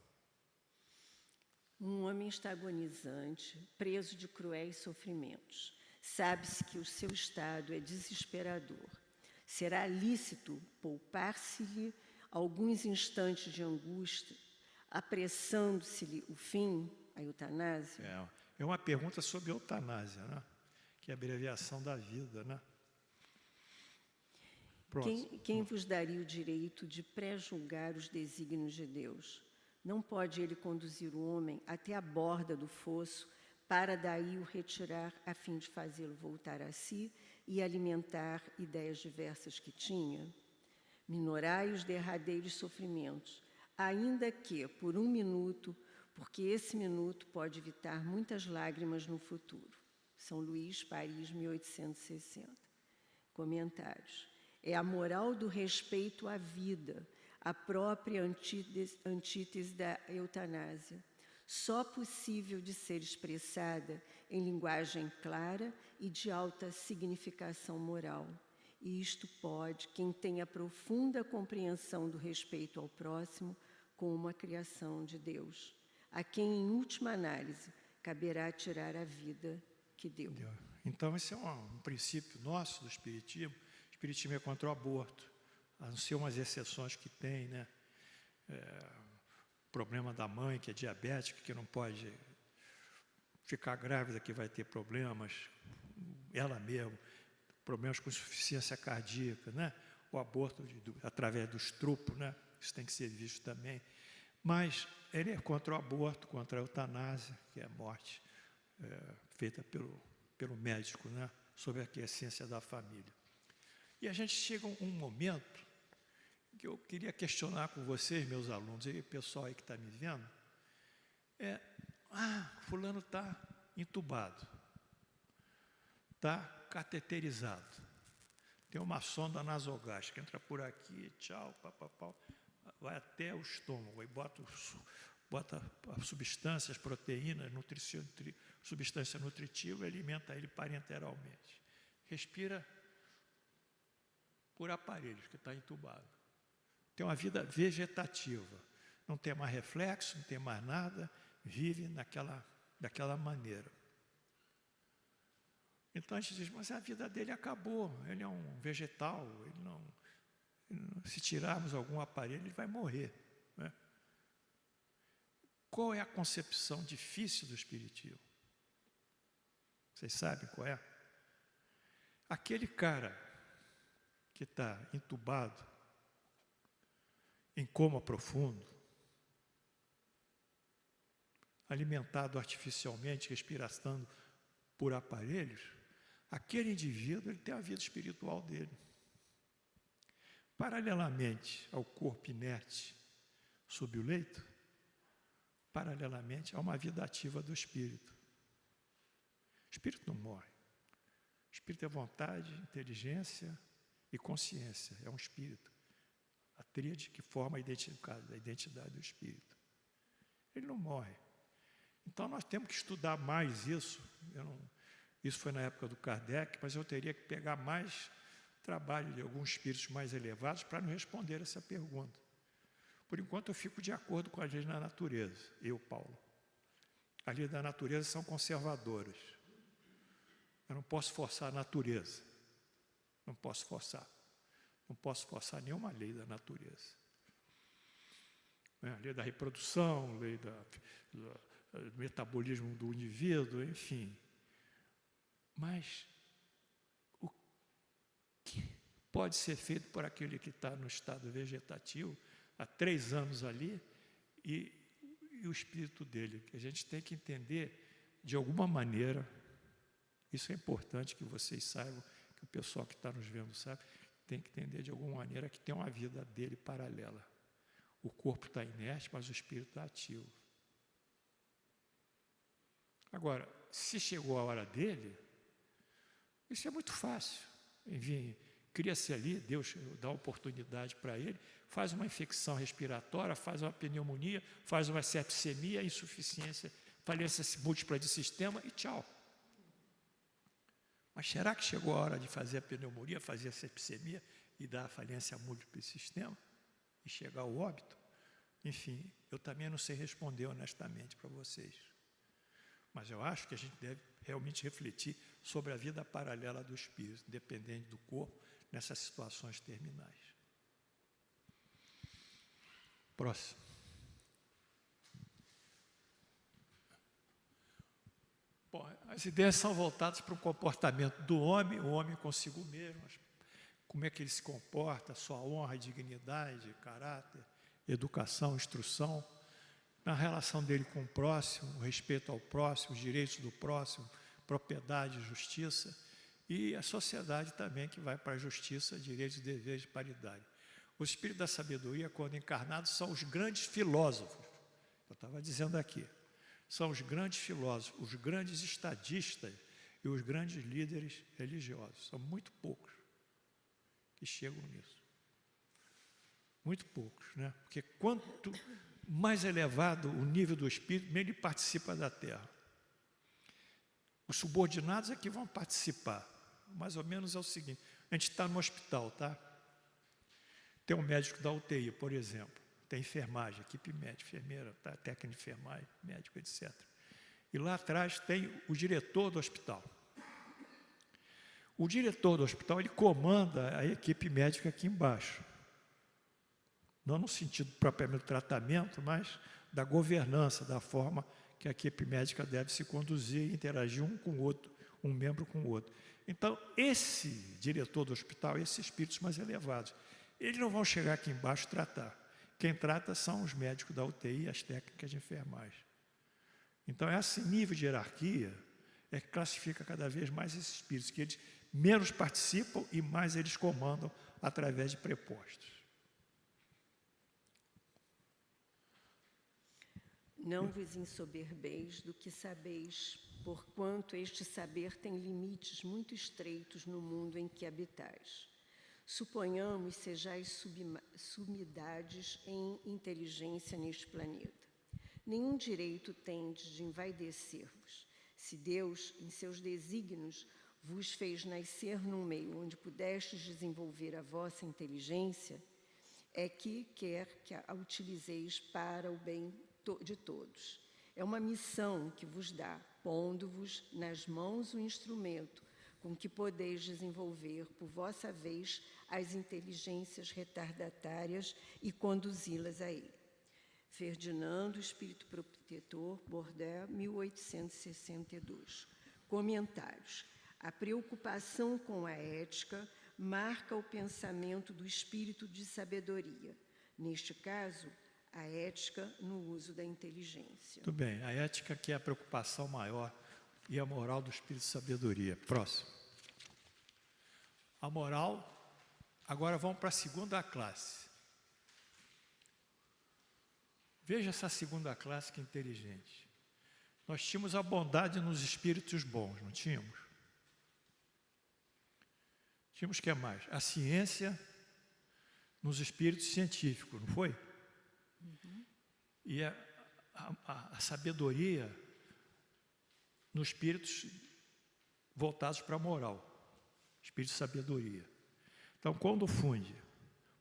Um homem está agonizante, preso de cruéis sofrimentos. Sabe-se que o seu estado é desesperador. Será lícito poupar-se-lhe alguns instantes de angústia, apressando-se-lhe o fim, a eutanásia? É uma pergunta sobre eutanásia, né? Que é a abreviação da vida, né? Quem vos daria o direito de pré-julgar os desígnios de Deus? Não pode ele conduzir o homem até a borda do fosso para daí o retirar a fim de fazê-lo voltar a si e alimentar ideias diversas que tinha? Minorai os derradeiros sofrimentos, ainda que por um minuto, porque esse minuto pode evitar muitas lágrimas no futuro. São Luís, Paris, 1860. Comentários. É a moral do respeito à vida, a própria antítese da eutanásia, só possível de ser expressada em linguagem clara e de alta significação moral. E isto pode, quem tenha profunda compreensão do respeito ao próximo, como a criação de Deus, a quem, em última análise, caberá tirar a vida que deu. Então, esse é um princípio nosso do Espiritismo. O Espiritismo é contra o aborto, a não ser umas exceções que tem, né? O problema da mãe, que é diabética, que não pode ficar grávida, que vai ter problemas, ela mesma, problemas com insuficiência cardíaca, né? O aborto através do estupro, né? Isso tem que ser visto também. Mas ele é contra o aborto, contra a eutanásia, que é a morte feita pelo médico, né? Sobre a aquiescência da família. E a gente chega a um momento que eu queria questionar com vocês, meus alunos, e o pessoal aí que está me vendo, fulano está entubado, está cateterizado, tem uma sonda nasogástrica, entra por aqui, tchau, papapau, vai até o estômago, aí bota as substâncias, proteínas, substância nutritiva e alimenta ele parenteralmente. Respira por aparelhos, que está entubado. Tem uma vida vegetativa, não tem mais reflexo, não tem mais nada, vive daquela maneira. Então a gente diz, mas a vida dele acabou, ele é um vegetal, se tirarmos algum aparelho, ele vai morrer, né? Qual é a concepção difícil do Espiritismo? Vocês sabem qual é? Aquele cara que está entubado, em coma profundo, alimentado artificialmente, respirando por aparelhos, aquele indivíduo ele tem a vida espiritual dele. Paralelamente ao corpo inerte sob o leito, paralelamente a uma vida ativa do espírito. O espírito não morre. O espírito é vontade, inteligência e consciência. É um espírito. A tríade que forma a identidade do espírito. Ele não morre. Então nós temos que estudar mais isso. Isso foi na época do Kardec, mas eu teria que pegar mais trabalho de alguns espíritos mais elevados para não responder essa pergunta. Por enquanto eu fico de acordo com as leis da natureza, eu, Paulo. As leis da natureza são conservadoras. Eu não posso forçar a natureza. Não posso forçar. Não posso forçar nenhuma lei da natureza. A lei da reprodução, a lei do metabolismo do indivíduo, enfim. Mas o que pode ser feito por aquele que está no estado vegetativo, há 3 anos ali, e o espírito dele, que a gente tem que entender de alguma maneira, isso é importante que vocês saibam, que o pessoal que está nos vendo sabe, tem que entender de alguma maneira que tem uma vida dele paralela. O corpo está inerte, mas o espírito está ativo. Agora, se chegou a hora dele, Isso é muito fácil. Enfim, cria-se ali, Deus dá oportunidade para ele, faz uma infecção respiratória, faz uma pneumonia, faz uma sepsemia, insuficiência, falência múltipla de sistema e tchau. Mas será que chegou a hora de fazer a pneumonia, fazer a sepsemia e dar a falência múltipla de sistema? E chegar ao óbito? Enfim, eu também não sei responder honestamente para vocês. Mas eu acho que a gente deve realmente refletir sobre a vida paralela do espírito, independente do corpo, nessas situações terminais. Próximo. Bom, as ideias são voltadas para o comportamento do homem, o homem consigo mesmo, como é que ele se comporta, sua honra, dignidade, caráter, educação, instrução, na relação dele com o próximo, o respeito ao próximo, os direitos do próximo, propriedade, justiça, e a sociedade também que vai para a justiça, direitos e deveres de paridade. O espírito da sabedoria, quando encarnados, são os grandes filósofos. Eu estava dizendo aqui, são os grandes filósofos, os grandes estadistas e os grandes líderes religiosos. São muito poucos que chegam nisso. Muito poucos, né? Porque quanto mais elevado o nível do espírito, menos ele participa da Terra. Os subordinados é que vão participar. Mais ou menos é o seguinte, a gente está no hospital, tá? Tem um médico da UTI, por exemplo, tem enfermagem, equipe médica, enfermeira, tá? Técnica de enfermagem, médico, etc. E lá atrás tem o diretor do hospital. O diretor do hospital, ele comanda a equipe médica aqui embaixo. Não no sentido propriamente do tratamento, mas da governança, da forma que a equipe médica deve se conduzir e interagir um com o outro, um membro com o outro. Então, esse diretor do hospital, esses espíritos mais elevados, eles não vão chegar aqui embaixo e tratar. Quem trata são os médicos da UTI e as técnicas de enfermagem. Então, esse nível de hierarquia é que classifica cada vez mais esses espíritos, que eles menos participam e mais eles comandam através de prepostos. Não vos ensoberbeis do que sabeis, porquanto este saber tem limites muito estreitos no mundo em que habitais. Suponhamos sejais sumidades em inteligência neste planeta. Nenhum direito tendes de envaidecer-vos. Se Deus, em seus desígnios, vos fez nascer num meio onde pudestes desenvolver a vossa inteligência, é que quer que a utilizeis para o bem de todos. É uma missão que vos dá, pondo-vos nas mãos o instrumento com que podeis desenvolver, por vossa vez, as inteligências retardatárias e conduzi-las a ele. Ferdinando, Espírito Protetor, Bordeaux, 1862. Comentários. A preocupação com a ética marca o pensamento do espírito de sabedoria. Neste caso, a ética no uso da inteligência. Muito bem, a ética que é a preocupação maior e a moral do espírito de sabedoria. Próximo. A moral, agora vamos para a segunda classe. Veja essa segunda classe que é inteligente. Nós tínhamos a bondade nos espíritos bons, não tínhamos? Tínhamos o que mais? A ciência nos espíritos científicos, não foi? Uhum. E a sabedoria nos espíritos voltados para a moral. Espírito de sabedoria. Então, quando funde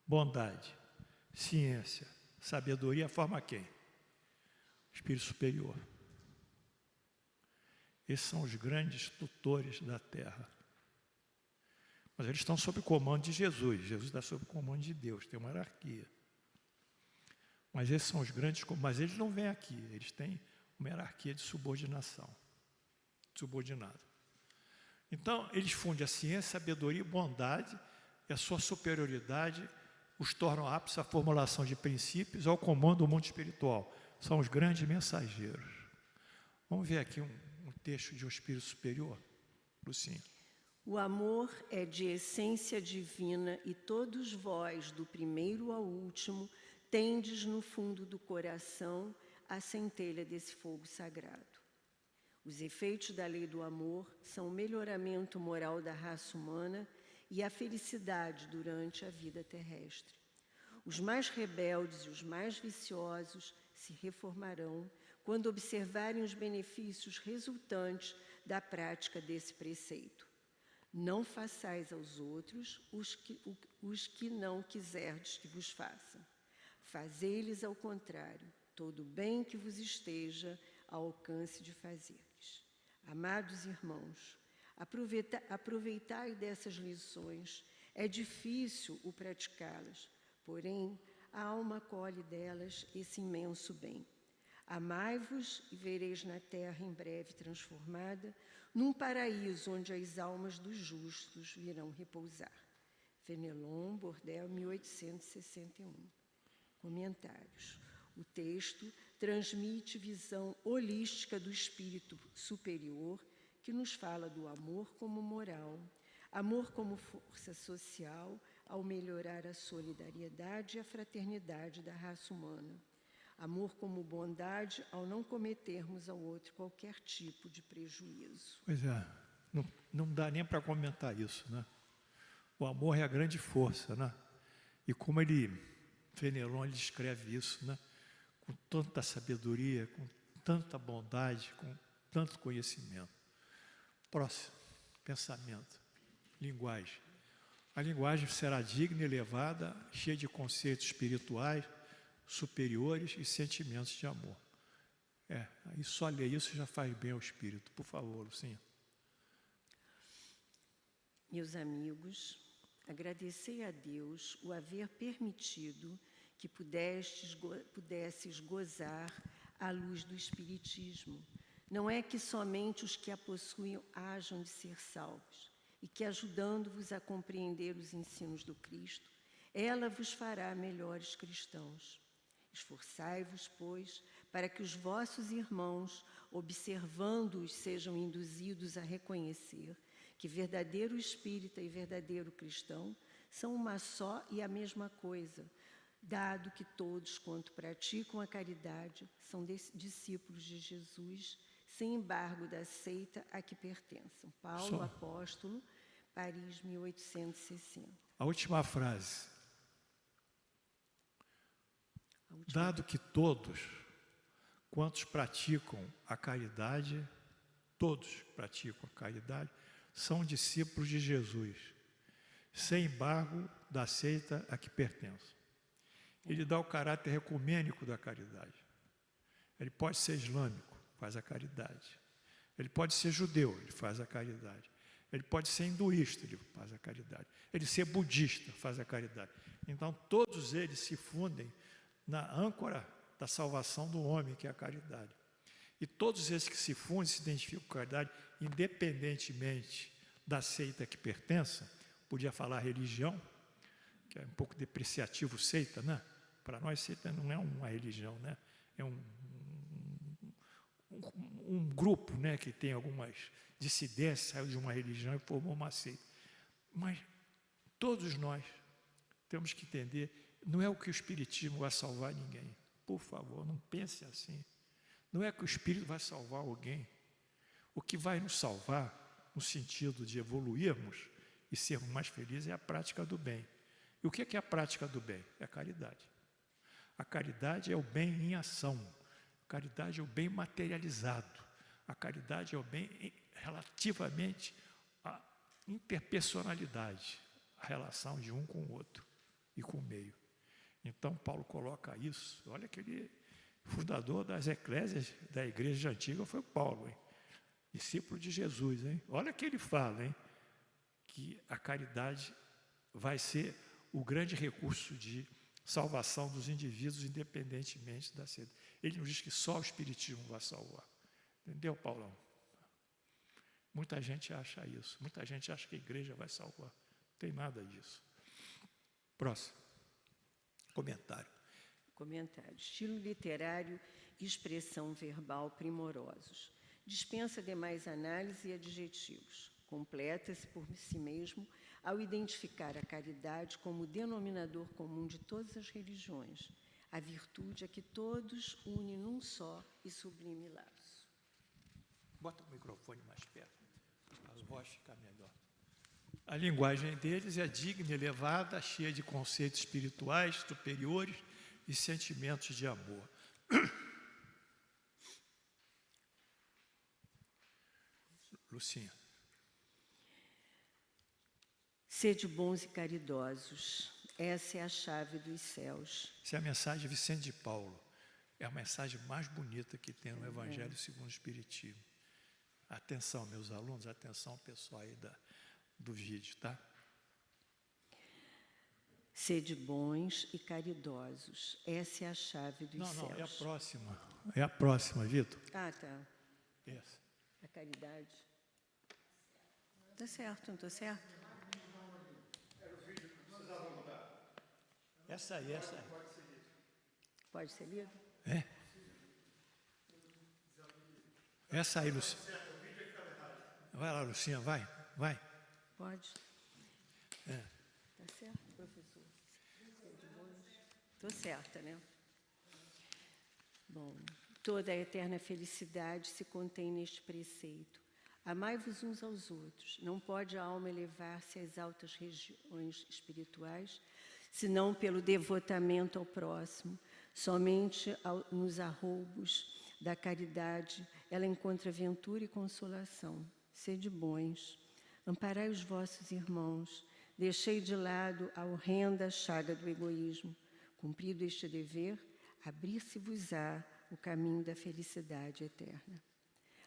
bondade, ciência, sabedoria, forma quem? Espírito superior. Esses são os grandes tutores da Terra. Mas eles estão sob o comando de Jesus. Jesus está sob o comando de Deus, tem uma hierarquia. Mas esses são os grandes, mas eles não vêm aqui, eles têm uma hierarquia de subordinação, subordinado. Então, eles fundem a ciência, a sabedoria e bondade, e a sua superioridade os tornam aptos à formulação de princípios ao comando do mundo espiritual. São os grandes mensageiros. Vamos ver aqui um texto de um espírito superior, Lucinha. O amor é de essência divina e todos vós, do primeiro ao último, tendes no fundo do coração a centelha desse fogo sagrado. Os efeitos da lei do amor são o melhoramento moral da raça humana e a felicidade durante a vida terrestre. Os mais rebeldes e os mais viciosos se reformarão quando observarem os benefícios resultantes da prática desse preceito. Não façais aos outros os que não quiserdes que vos façam. Fazei-lhes ao contrário, todo o bem que vos esteja ao alcance de fazer-lhes. Amados irmãos, aproveitai dessas lições. É difícil o praticá-las, porém, a alma colhe delas esse imenso bem. Amai-vos e vereis na terra em breve transformada num paraíso onde as almas dos justos virão repousar. Fenelon, Bordel, 1861. Comentários. O texto transmite visão holística do espírito superior que nos fala do amor como moral, amor como força social ao melhorar a solidariedade e a fraternidade da raça humana, amor como bondade ao não cometermos ao outro qualquer tipo de prejuízo. Pois é, não dá nem para comentar isso, né? O amor é a grande força, né? E como Fenelon descreve isso, né? Com tanta sabedoria, com tanta bondade, com tanto conhecimento. Próximo, pensamento, linguagem. A linguagem será digna e elevada, cheia de conceitos espirituais, superiores e sentimentos de amor. Aí só ler isso já faz bem ao espírito. Por favor, Lucinha. Meus amigos, agradecei a Deus o haver permitido que pudesses gozar à luz do Espiritismo. Não é que somente os que a possuem hajam de ser salvos, e que, ajudando-vos a compreender os ensinos do Cristo, ela vos fará melhores cristãos. Esforçai-vos, pois, para que os vossos irmãos, observando-os, sejam induzidos a reconhecer que verdadeiro espírita e verdadeiro cristão são uma só e a mesma coisa, dado que todos, quanto praticam a caridade, são discípulos de Jesus, sem embargo da seita a que pertençam. Paulo, apóstolo, Paris, 1860. A última frase. Dado que todos, quantos praticam a caridade, todos praticam a caridade, são discípulos de Jesus, sem embargo da seita a que pertencem. Ele dá o caráter ecumênico da caridade. Ele pode ser islâmico, faz a caridade. Ele pode ser judeu, ele faz a caridade. Ele pode ser hinduísta, ele faz a caridade. Ele ser budista, faz a caridade. Então, todos eles se fundem na âncora da salvação do homem, que é a caridade. E todos esses que se fundem, se identificam com a caridade, independentemente da seita que pertençam, podia falar religião, que é um pouco depreciativo seita, né? Para nós, seita não é uma religião, né? É um grupo, né, que tem algumas dissidências, saiu de uma religião e formou uma seita. Mas todos nós temos que entender, não é o que o Espiritismo vai salvar ninguém. Por favor, não pense assim. Não é que o Espírito vai salvar alguém. O que vai nos salvar, no sentido de evoluirmos e sermos mais felizes, é a prática do bem. E o que é a prática do bem? É a caridade. A caridade é o bem em ação. A caridade é o bem materializado. A caridade é o bem relativamente à interpersonalidade, a relação de um com o outro e com o meio. Então, Paulo coloca isso. Olha, aquele fundador das eclésias da igreja antiga foi Paulo, hein? Discípulo de Jesus, hein? Olha o que ele fala, hein? Que a caridade vai ser o grande recurso de salvação dos indivíduos, independentemente da sede. Ele nos diz que só o Espiritismo vai salvar. Entendeu, Paulão? Muita gente acha isso. Muita gente acha que a igreja vai salvar. Não tem nada disso. Próximo. Comentário. Comentário. Estilo literário e expressão verbal primorosos. Dispensa demais análise e adjetivos. Completa-se por si mesmo ao identificar a caridade como o denominador comum de todas as religiões, a virtude a que todos une num só e sublime laço. Bota o microfone mais perto, a voz fica melhor. A linguagem deles é digna, elevada, cheia de conceitos espirituais superiores e sentimentos de amor. Lucinha. Sede bons e caridosos, essa é a chave dos céus. Essa é a mensagem de Vicente de Paulo. É a mensagem mais bonita que tem no Evangelho segundo o Espiritismo. Atenção, meus alunos, atenção, pessoal aí do vídeo, tá? Sede bons e caridosos, essa é a chave dos céus. Não, é a próxima. É a próxima, Vitor. Ah, tá. Essa. A caridade. Tá certo, não estou certo? Essa aí. Pode ser lido? É? Essa aí, Lucinha. Vai lá, Lucinha, vai. Pode. É. Tá certo, professor? Estou certa, né? Bom, toda a eterna felicidade se contém neste preceito. Amai-vos uns aos outros. Não pode a alma elevar-se às altas regiões espirituais, senão pelo devotamento ao próximo. Somente nos arroubos da caridade ela encontra ventura e consolação. Sede bons, amparai os vossos irmãos, deixei de lado a horrenda chaga do egoísmo. Cumprido este dever, abrir-se-vos-á o caminho da felicidade eterna.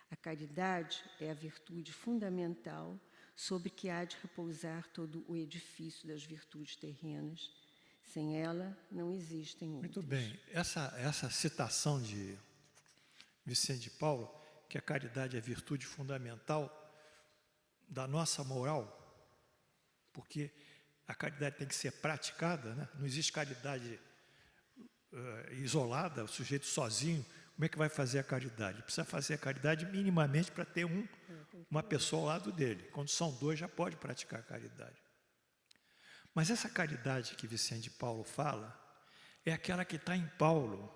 A caridade é a virtude fundamental sobre que há de repousar todo o edifício das virtudes terrenas. Sem ela, não existem outras. Muito bem. Essa citação de Vicente de Paulo, que a caridade é a virtude fundamental da nossa moral, porque a caridade tem que ser praticada, né? Não existe caridade isolada, o sujeito sozinho. Como é que vai fazer a caridade? Precisa fazer a caridade minimamente para ter uma pessoa ao lado dele. Quando são dois, já pode praticar a caridade. Mas essa caridade que Vicente de Paulo fala é aquela que está em Paulo.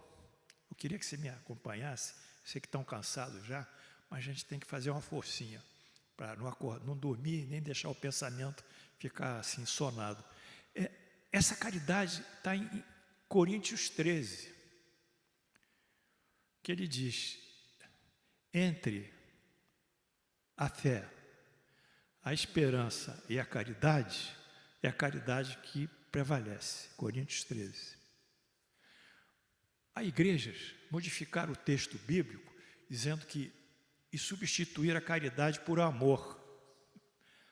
Eu queria que você me acompanhasse. Sei que estão cansados já, mas a gente tem que fazer uma forcinha para não dormir, nem deixar o pensamento ficar assim sonado. Essa caridade está em Coríntios 13, que ele diz: entre a fé, a esperança e a caridade, é a caridade que prevalece. Coríntios 13. Há igrejas modificaram o texto bíblico dizendo que e substituir a caridade por amor.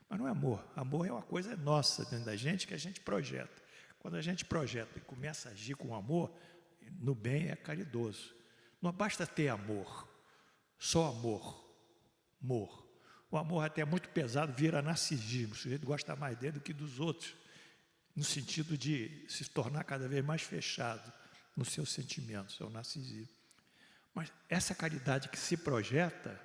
Mas não é amor. Amor é uma coisa nossa dentro da gente que a gente projeta. Quando a gente projeta e começa a agir com amor, no bem é caridoso. Não basta ter amor, só amor. O amor até é muito pesado, vira narcisismo. O sujeito gosta mais dele do que dos outros, no sentido de se tornar cada vez mais fechado nos seus sentimentos, é o narcisismo. Mas essa caridade que se projeta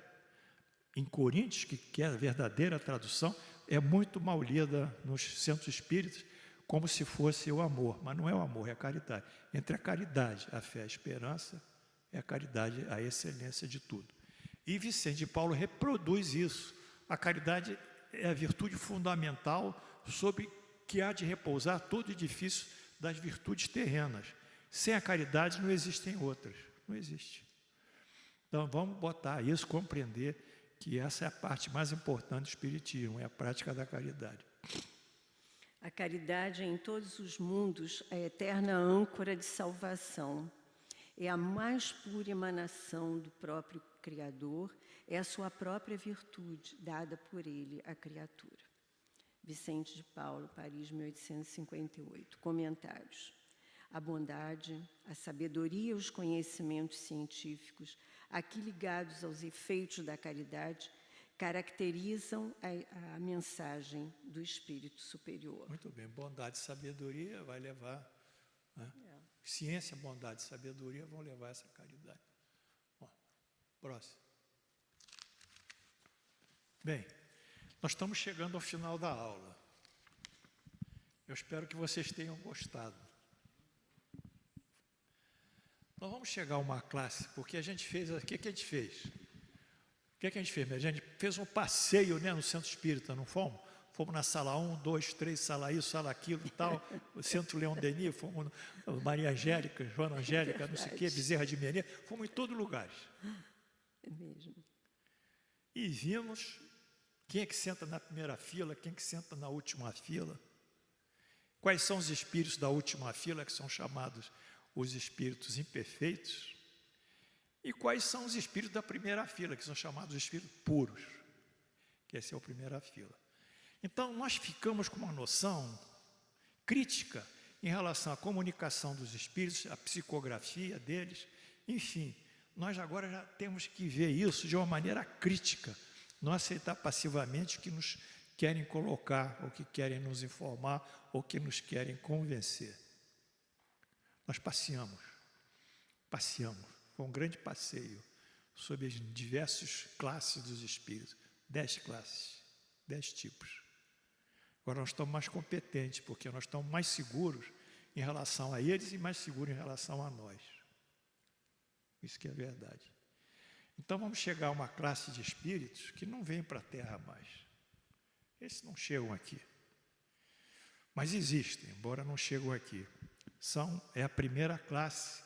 em Coríntios, que é a verdadeira tradução, é muito mal lida nos centros espíritas, como se fosse o amor, mas não é o amor, é a caridade. Entre a caridade, a fé, a esperança, é a caridade a excelência de tudo. E Vicente de Paulo reproduz isso. A caridade é a virtude fundamental sobre que há de repousar todo edifício das virtudes terrenas. Sem a caridade não existem outras, não existe. Então vamos botar isso, compreender que essa é a parte mais importante do Espiritismo, é a prática da caridade. A caridade é em todos os mundos a eterna âncora de salvação. É a mais pura emanação do próprio Criador, é a sua própria virtude, dada por ele à criatura. Vicente de Paulo, Paris, 1858. Comentários. A bondade, a sabedoria e os conhecimentos científicos, aqui ligados aos efeitos da caridade, caracterizam a mensagem do Espírito Superior. Muito bem, bondade e sabedoria vai levar, né? Ciência, bondade e sabedoria vão levar essa caridade. Bom, próximo. Bem, nós estamos chegando ao final da aula. Eu espero que vocês tenham gostado. Nós vamos chegar a uma classe, porque a gente fez, o que a gente fez? O que é que a gente fez? A gente fez um passeio, né, no centro espírita, não fomos? Fomos na sala 1, 2, 3, sala isso, sala aquilo e tal, o Centro Leão Denis, fomos no Maria Angélica, Joana Angélica, não sei o quê, Bezerra de Menezes, fomos em todos os lugares. É mesmo. E vimos quem é que senta na primeira fila, quem é que senta na última fila, quais são os espíritos da última fila, que são chamados os espíritos imperfeitos, e quais são os espíritos da primeira fila, que são chamados espíritos puros, que esse é a primeira fila. Então, nós ficamos com uma noção crítica em relação à comunicação dos espíritos, à psicografia deles, enfim, nós agora já temos que ver isso de uma maneira crítica, não aceitar passivamente o que nos querem colocar, ou que querem nos informar, ou que nos querem convencer. Nós passeamos, foi um grande passeio sobre as diversas classes dos espíritos, 10 classes, 10 tipos. Agora nós estamos mais competentes, porque nós estamos mais seguros em relação a eles e mais seguros em relação a nós. Isso que é verdade. Então vamos chegar a uma classe de espíritos que não vêm para a Terra mais. Esses não chegam aqui. Mas existem, embora não chegam aqui. É a primeira classe,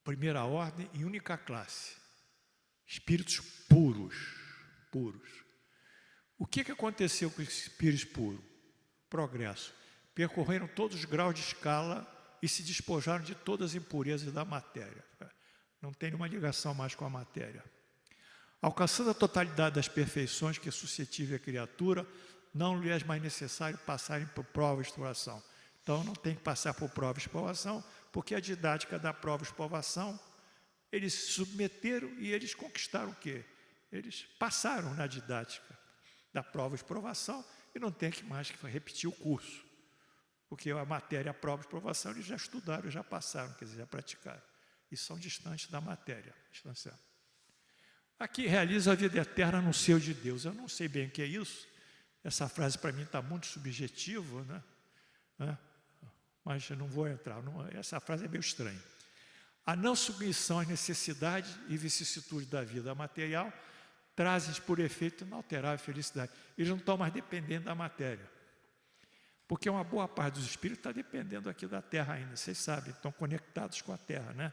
primeira ordem e única classe. Espíritos puros. O que aconteceu com esses espíritos puros? Progresso. Percorreram todos os graus de escala e se despojaram de todas as impurezas da matéria. Não tem nenhuma ligação mais com a matéria. Alcançando a totalidade das perfeições que é suscetível a criatura, não lhe é mais necessário passarem por prova e expiação. Então, não tem que passar por prova e expiação, porque a didática da prova e expiação, eles se submeteram e eles conquistaram o quê? Eles passaram na didática da prova e expiação e não tem que mais que repetir o curso. Porque a matéria, a prova e expiação, eles já estudaram, já passaram, quer dizer, já praticaram. E são distantes da matéria. Distanciados. Aqui realiza a vida eterna no seio de Deus. Eu não sei bem o que é isso. Essa frase para mim está muito subjetiva, né? Mas eu não vou entrar. Essa frase é meio estranha. A não submissão às necessidades e vicissitudes da vida material trazem por efeito inalterável a felicidade. Eles não estão mais dependendo da matéria. Porque uma boa parte dos espíritos está dependendo aqui da Terra ainda. Vocês sabem, estão conectados com a Terra, né?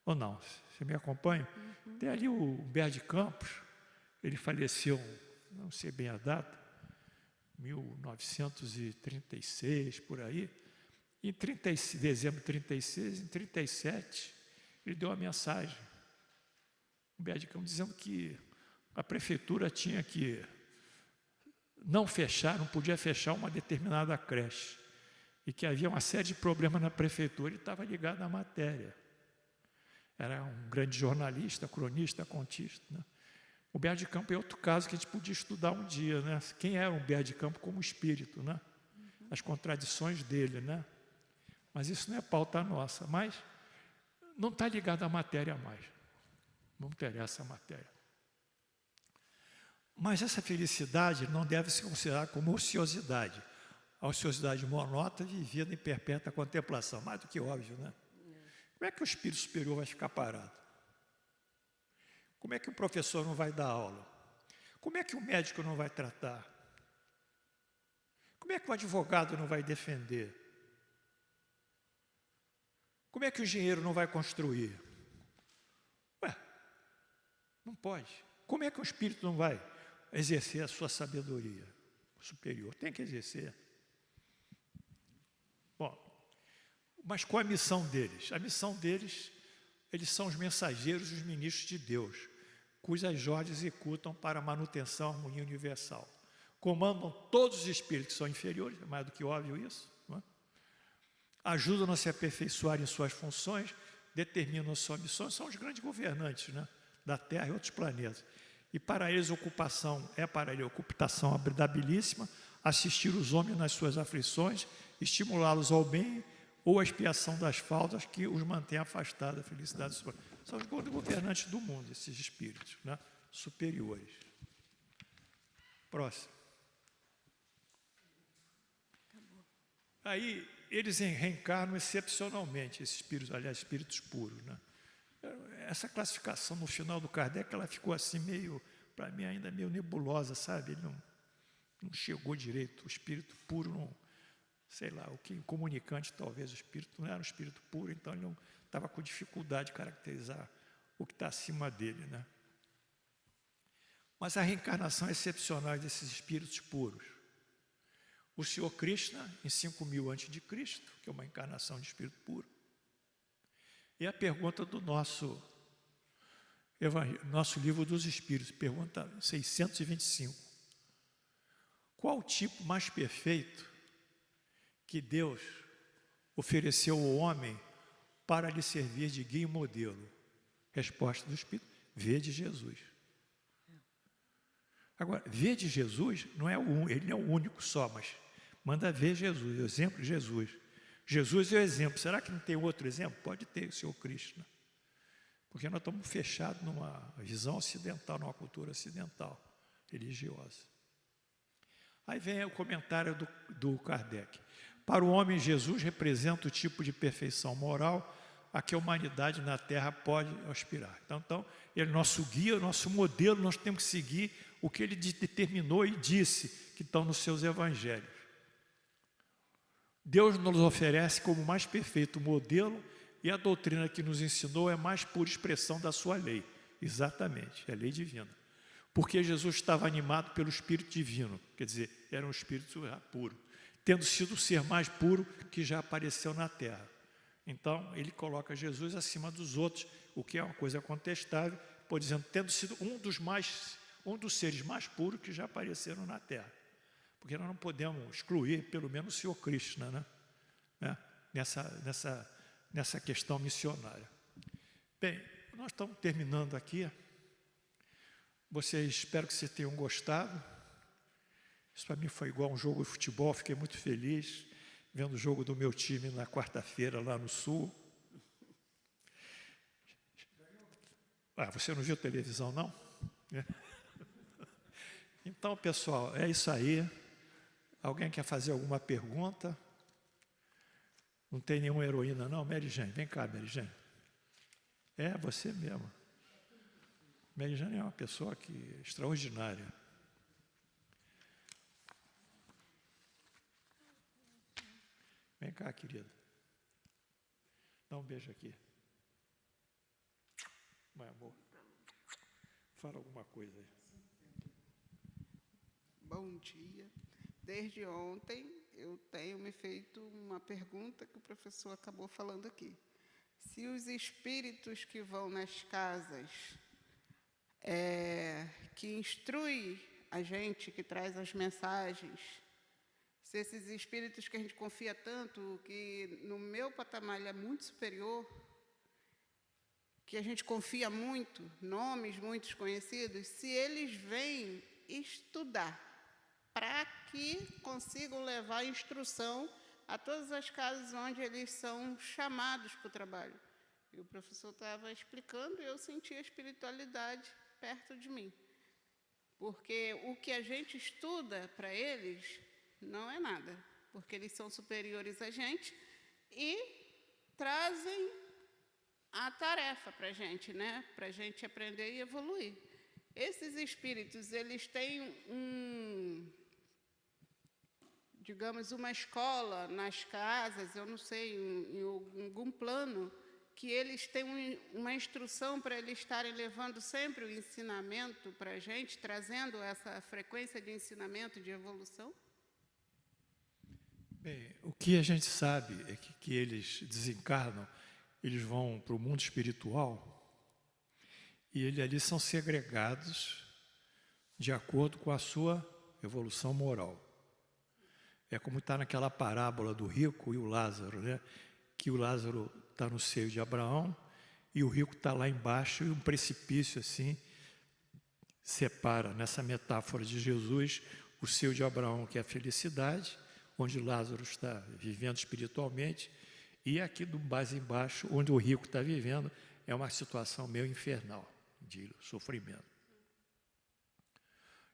Ou não? Você me acompanha? Uhum. Tem ali o Humberto de Campos, ele faleceu, não sei bem a data, 1936, por aí. Em dezembro de 36, em 37, ele deu uma mensagem. Humberto de Campos dizendo que a prefeitura tinha que não podia fechar uma determinada creche. E que havia uma série de problemas na prefeitura e estava ligado à matéria. Era um grande jornalista, cronista, contista. Né? O Humberto de Campos é outro caso que a gente podia estudar um dia. Né? Quem era o Humberto de Campos como espírito? Né? As contradições dele. Né? Mas isso não é pauta nossa. Mas não está ligado à matéria mais. Não interessa a matéria. Mas essa felicidade não deve se considerar como ociosidade. A ociosidade monótona vivida em perpétua contemplação. Mais do que óbvio, né? Como é que o espírito superior vai ficar parado? Como é que o professor não vai dar aula? Como é que o médico não vai tratar? Como é que o advogado não vai defender? Como é que o engenheiro não vai construir? Ué, não pode. Como é que o espírito não vai exercer a sua sabedoria superior? Tem que exercer. Bom, mas qual a missão deles? A missão deles, eles são os mensageiros e os ministros de Deus, cujas ordens executam para a manutenção da harmonia universal. Comandam todos os espíritos que são inferiores, é mais do que óbvio isso, não é? Ajudam a se aperfeiçoar em suas funções, determinam a sua missão, são os grandes governantes, né, da Terra e outros planetas. E para eles a ocupação habilíssima, assistir os homens nas suas aflições, estimulá-los ao bem ou a expiação das faltas que os mantém afastados da felicidade superior. São os governantes do mundo, esses espíritos, né, superiores. Próximo. Aí eles reencarnam excepcionalmente, esses espíritos, aliás, espíritos puros, né? essa classificação no final do Kardec, ela ficou assim meio, para mim ainda meio nebulosa, sabe? Ele não chegou direito, o espírito puro não, sei lá, o que comunicante talvez o espírito não era um espírito puro, então ele não estava com dificuldade de caracterizar o que está acima dele, né? Mas a reencarnação é excepcional desses espíritos puros. O Senhor Krishna, em 5.000 a.C., que é uma encarnação de espírito puro. E a pergunta do nosso livro dos Espíritos, pergunta 625. Qual o tipo mais perfeito que Deus ofereceu ao homem para lhe servir de guia e modelo? Resposta do Espírito: vede Jesus. Agora, ver de Jesus, ele não é o único só, mas manda ver Jesus, o exemplo de Jesus. Jesus é o exemplo. Será que não tem outro exemplo? Pode ter, o Senhor Krishna. Porque nós estamos fechados numa visão ocidental, numa cultura ocidental, religiosa. Aí vem o comentário do Kardec. Para o homem, Jesus representa o tipo de perfeição moral a que a humanidade na Terra pode aspirar. Então ele é nosso guia, nosso modelo, nós temos que seguir o que ele determinou e disse, que estão nos seus evangelhos. Deus nos oferece como mais perfeito modelo e a doutrina que nos ensinou é mais pura expressão da sua lei. Exatamente, é a lei divina. Porque Jesus estava animado pelo Espírito Divino, quer dizer, era um Espírito puro, tendo sido o ser mais puro que já apareceu na Terra. Então, ele coloca Jesus acima dos outros, o que é uma coisa contestável, por dizendo, tendo sido um dos seres mais puros que já apareceram na Terra. Porque nós não podemos excluir, pelo menos, o Senhor Krishna, né? Nessa questão missionária. Bem, nós estamos terminando aqui. Espero que vocês tenham gostado. Isso para mim foi igual a um jogo de futebol, fiquei muito feliz vendo o jogo do meu time na quarta-feira lá no Sul. Você não viu televisão, não? Então, pessoal, é isso aí. Alguém quer fazer alguma pergunta? Não tem nenhuma heroína, não? Mary Jane, vem cá, Mary Jane. É, você mesmo. Mary Jane é uma pessoa extraordinária. Vem cá, querida. Dá um beijo aqui. Meu amor. Fala alguma coisa aí. Bom dia. Desde ontem eu tenho me feito uma pergunta que o professor acabou falando aqui. Se os espíritos que vão nas casas, que instruem a gente, que traz as mensagens, se esses espíritos que a gente confia tanto, que no meu patamar ele é muito superior, que a gente confia muito, nomes muito conhecidos, se eles vêm estudar para que consigam levar instrução a todas as casas onde eles são chamados para o trabalho. E o professor estava explicando e eu senti a espiritualidade perto de mim. Porque o que a gente estuda para eles não é nada, porque eles são superiores a gente e trazem a tarefa para a gente, né? Para a gente aprender e evoluir. Esses espíritos, eles têm digamos, uma escola nas casas, eu não sei, em algum plano, que eles têm uma instrução para eles estarem levando sempre o ensinamento para a gente, trazendo essa frequência de ensinamento, de evolução? Bem, o que a gente sabe é que eles desencarnam, eles vão para o mundo espiritual e eles ali são segregados de acordo com a sua evolução moral. É como está naquela parábola do rico e o Lázaro, né? Que o Lázaro está no seio de Abraão e o rico está lá embaixo e um precipício assim separa, nessa metáfora de Jesus, o seio de Abraão, que é a felicidade, onde Lázaro está vivendo espiritualmente, e aqui do base embaixo, onde o rico está vivendo, é uma situação meio infernal, de sofrimento.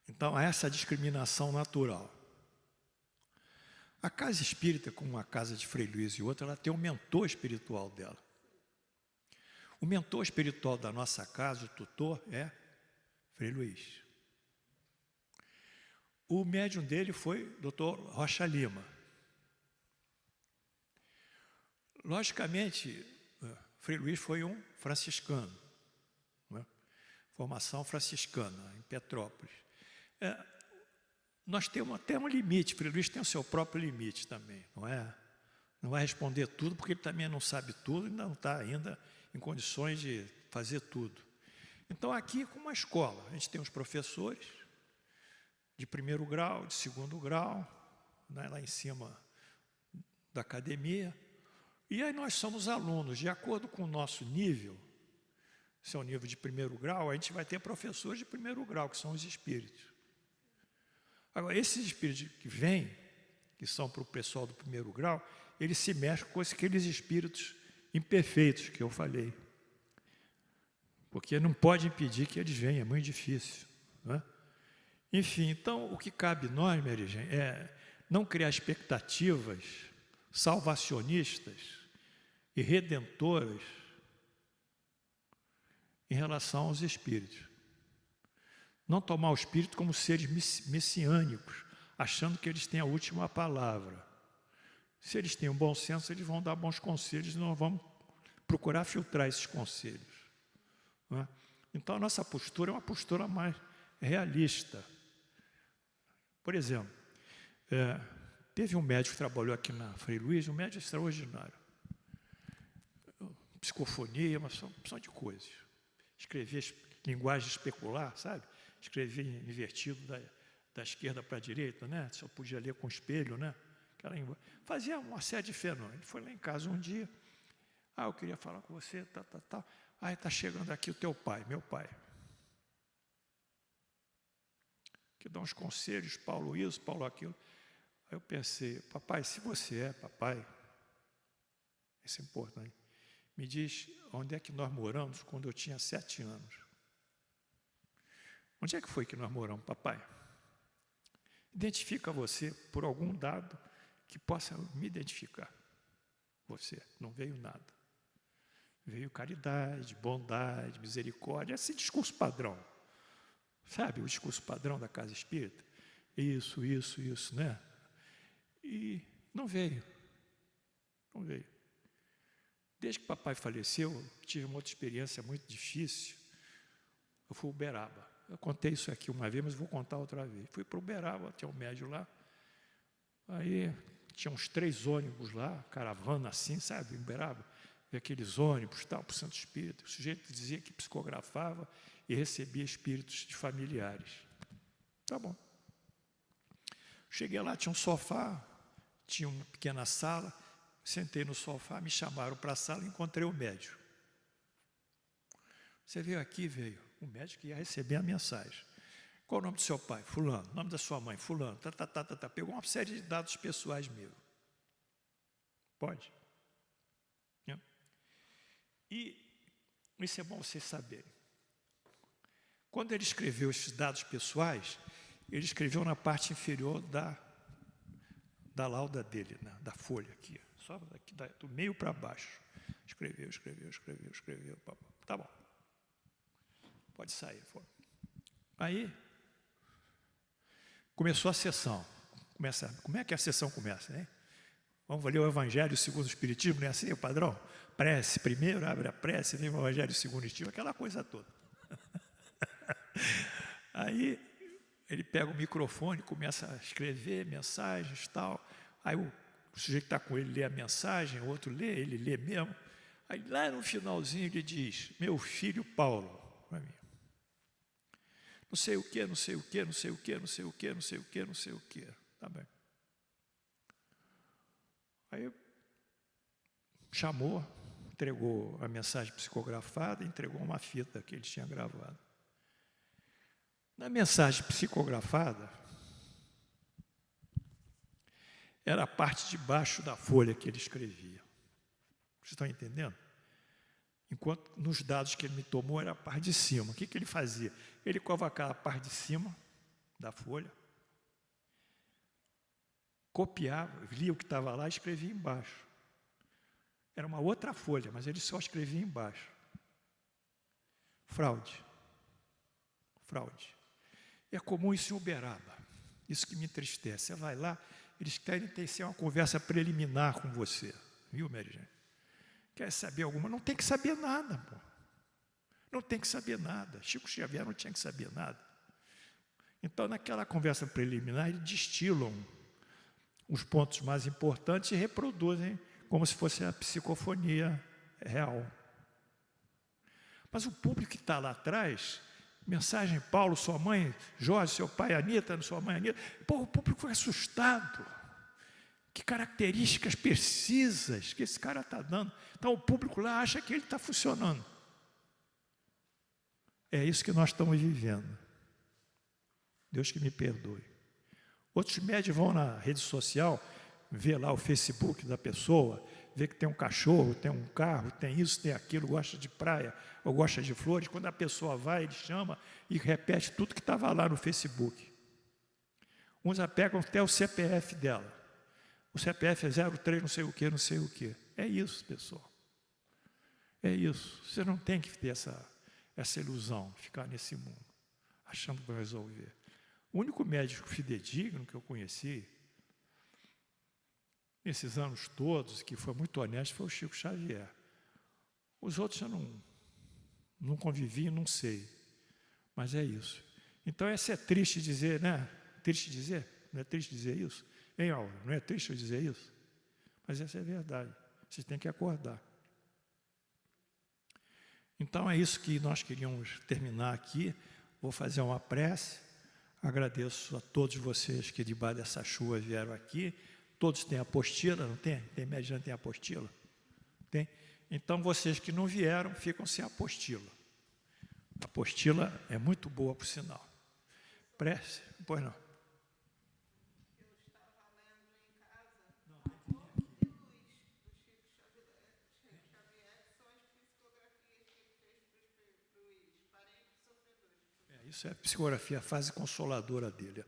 Então, há essa discriminação natural. A casa espírita, como uma casa de Frei Luís e outra, ela tem um mentor espiritual dela. O mentor espiritual da nossa casa, o tutor, é Frei Luiz. O médium dele foi o Dr. Rocha Lima. Logicamente, Frei Luiz foi um franciscano, não é? Formação franciscana, em Petrópolis. Nós temos até um limite, Frei Luiz tem o seu próprio limite também, não é? Não vai responder tudo, porque ele também não sabe tudo e não está ainda em condições de fazer tudo. Então, aqui, como uma escola, a gente tem os professores de primeiro grau, de segundo grau, né, lá em cima da academia, e aí nós somos alunos, de acordo com o nosso nível, se é o nível de primeiro grau, a gente vai ter professores de primeiro grau, que são os espíritos. Agora, esses espíritos que vêm, que são para o pessoal do primeiro grau, eles se mexem com aqueles espíritos imperfeitos que eu falei. Porque não pode impedir que eles venham, é muito difícil, não é? Enfim, então, o que cabe a nós, minha gente, é não criar expectativas salvacionistas e redentoras em relação aos espíritos. Não tomar o espírito como seres messiânicos, achando que eles têm a última palavra. Se eles têm um bom senso, eles vão dar bons conselhos e nós vamos procurar filtrar esses conselhos, não é? Então, a nossa postura é uma postura mais realista. Por exemplo, teve um médico que trabalhou aqui na Frei Luiz, um médico extraordinário. Psicofonia, uma opção de coisas. Escrevia linguagem especular, sabe? Escrevia invertido da esquerda para a direita, né? Só podia ler com espelho, né? Fazia uma série de fenômenos. Ele foi lá em casa um dia. Eu queria falar com você, tal. Aí está chegando aqui o teu pai, meu pai. Que dá uns conselhos, Paulo isso, Paulo aquilo. Aí eu pensei, papai, se você é papai, isso é importante, me diz onde é que nós moramos quando eu tinha 7 anos. Onde é que foi que nós moramos, papai? Identifica você por algum dado que possa me identificar. Você, não veio nada. Veio caridade, bondade, misericórdia, esse discurso padrão. Sabe, o discurso padrão da casa espírita? Isso, né? E não veio. Não veio. Desde que papai faleceu, eu tive uma outra experiência muito difícil. Eu fui ao Uberaba. Eu contei isso aqui uma vez, mas vou contar outra vez. Fui para o Uberaba, tinha um médio lá. Aí tinha uns 3 ônibus lá, caravana assim, sabe, em Uberaba. E aqueles ônibus, tal, para o Santo Espírito. O sujeito dizia que psicografava e recebia espíritos de familiares. Tá bom. Cheguei lá, tinha um sofá, tinha uma pequena sala, sentei no sofá, me chamaram para a sala e encontrei o médium. Você veio aqui, veio. O médico ia receber a mensagem. Qual o nome do seu pai? Fulano. O nome da sua mãe? Fulano. Pegou uma série de dados pessoais meus. Pode? E isso é bom vocês saberem. Quando ele escreveu esses dados pessoais, ele escreveu na parte inferior da lauda dele, né, da folha aqui, só daqui, do meio para baixo. Escreveu. Tá bom. Pode sair. Aí, começou a sessão. Como é que a sessão começa, hein? Vamos ler o Evangelho segundo o Espiritismo, não é assim o padrão? Prece primeiro, abre a prece, vem o Evangelho segundo o Espiritismo, aquela coisa toda. Aí ele pega o microfone, começa a escrever mensagens e tal. Aí o sujeito que está com ele lê a mensagem, o outro lê, ele lê mesmo. Aí lá no finalzinho ele diz, meu filho Paulo, para mim. Não sei o quê. Tá bem. Aí chamou, entregou a mensagem psicografada, entregou uma fita que ele tinha gravado. Na mensagem psicografada, era a parte de baixo da folha que ele escrevia. Vocês estão entendendo? Enquanto nos dados que ele me tomou era a parte de cima. O que ele fazia? Ele cavacava a parte de cima da folha, copiava, lia o que estava lá e escrevia embaixo. Era uma outra folha, mas ele só escrevia embaixo. Fraude. Fraude. É comum isso em Uberaba. Isso que me entristece. Você vai lá, eles querem ter uma conversa preliminar com você. Viu, Mary Jane? Quer saber alguma? Não tem que saber nada, pô. Não tem que saber nada. Chico Xavier não tinha que saber nada. Então, naquela conversa preliminar, eles destilam os pontos mais importantes e reproduzem como se fosse a psicofonia real. Mas o público que está lá atrás, mensagem Paulo, sua mãe, Jorge, seu pai, Anitta, sua mãe, Anitta, pô, o público foi assustado. Que características precisas que esse cara está dando. Então o público lá acha que ele está funcionando. É isso que nós estamos vivendo. Deus que me perdoe. Outros médios vão na rede social, vê lá o Facebook da pessoa, vê que tem um cachorro, tem um carro, tem isso, tem aquilo, gosta de praia ou gosta de flores. Quando a pessoa vai, ele chama e repete tudo que estava lá no Facebook. Uns pegam até o CPF dela. O CPF é 03, não sei o quê, não sei o quê. É isso, pessoal. É isso. Você não tem que ter essa ilusão, ficar nesse mundo, achando que vai resolver. O único médico fidedigno que eu conheci, nesses anos todos, que foi muito honesto, foi o Chico Xavier. Os outros eu não convivi, não sei. Mas é isso. Então, essa é triste dizer, né? Triste dizer? Não é triste dizer isso? Hein, Aura? Não é triste eu dizer isso? Mas essa é a verdade. Vocês têm que acordar. Então, é isso que nós queríamos terminar aqui. Vou fazer uma prece. Agradeço a todos vocês que debaixo dessa chuva vieram aqui. Todos têm apostila, não tem? Tem médico, tem apostila? Tem? Então, vocês que não vieram, ficam sem apostila. A apostila é muito boa, por sinal. Prece? Pois não. Isso é a psicografia, a fase consoladora dele.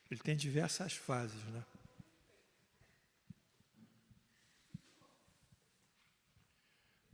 Ele tem diversas fases, né?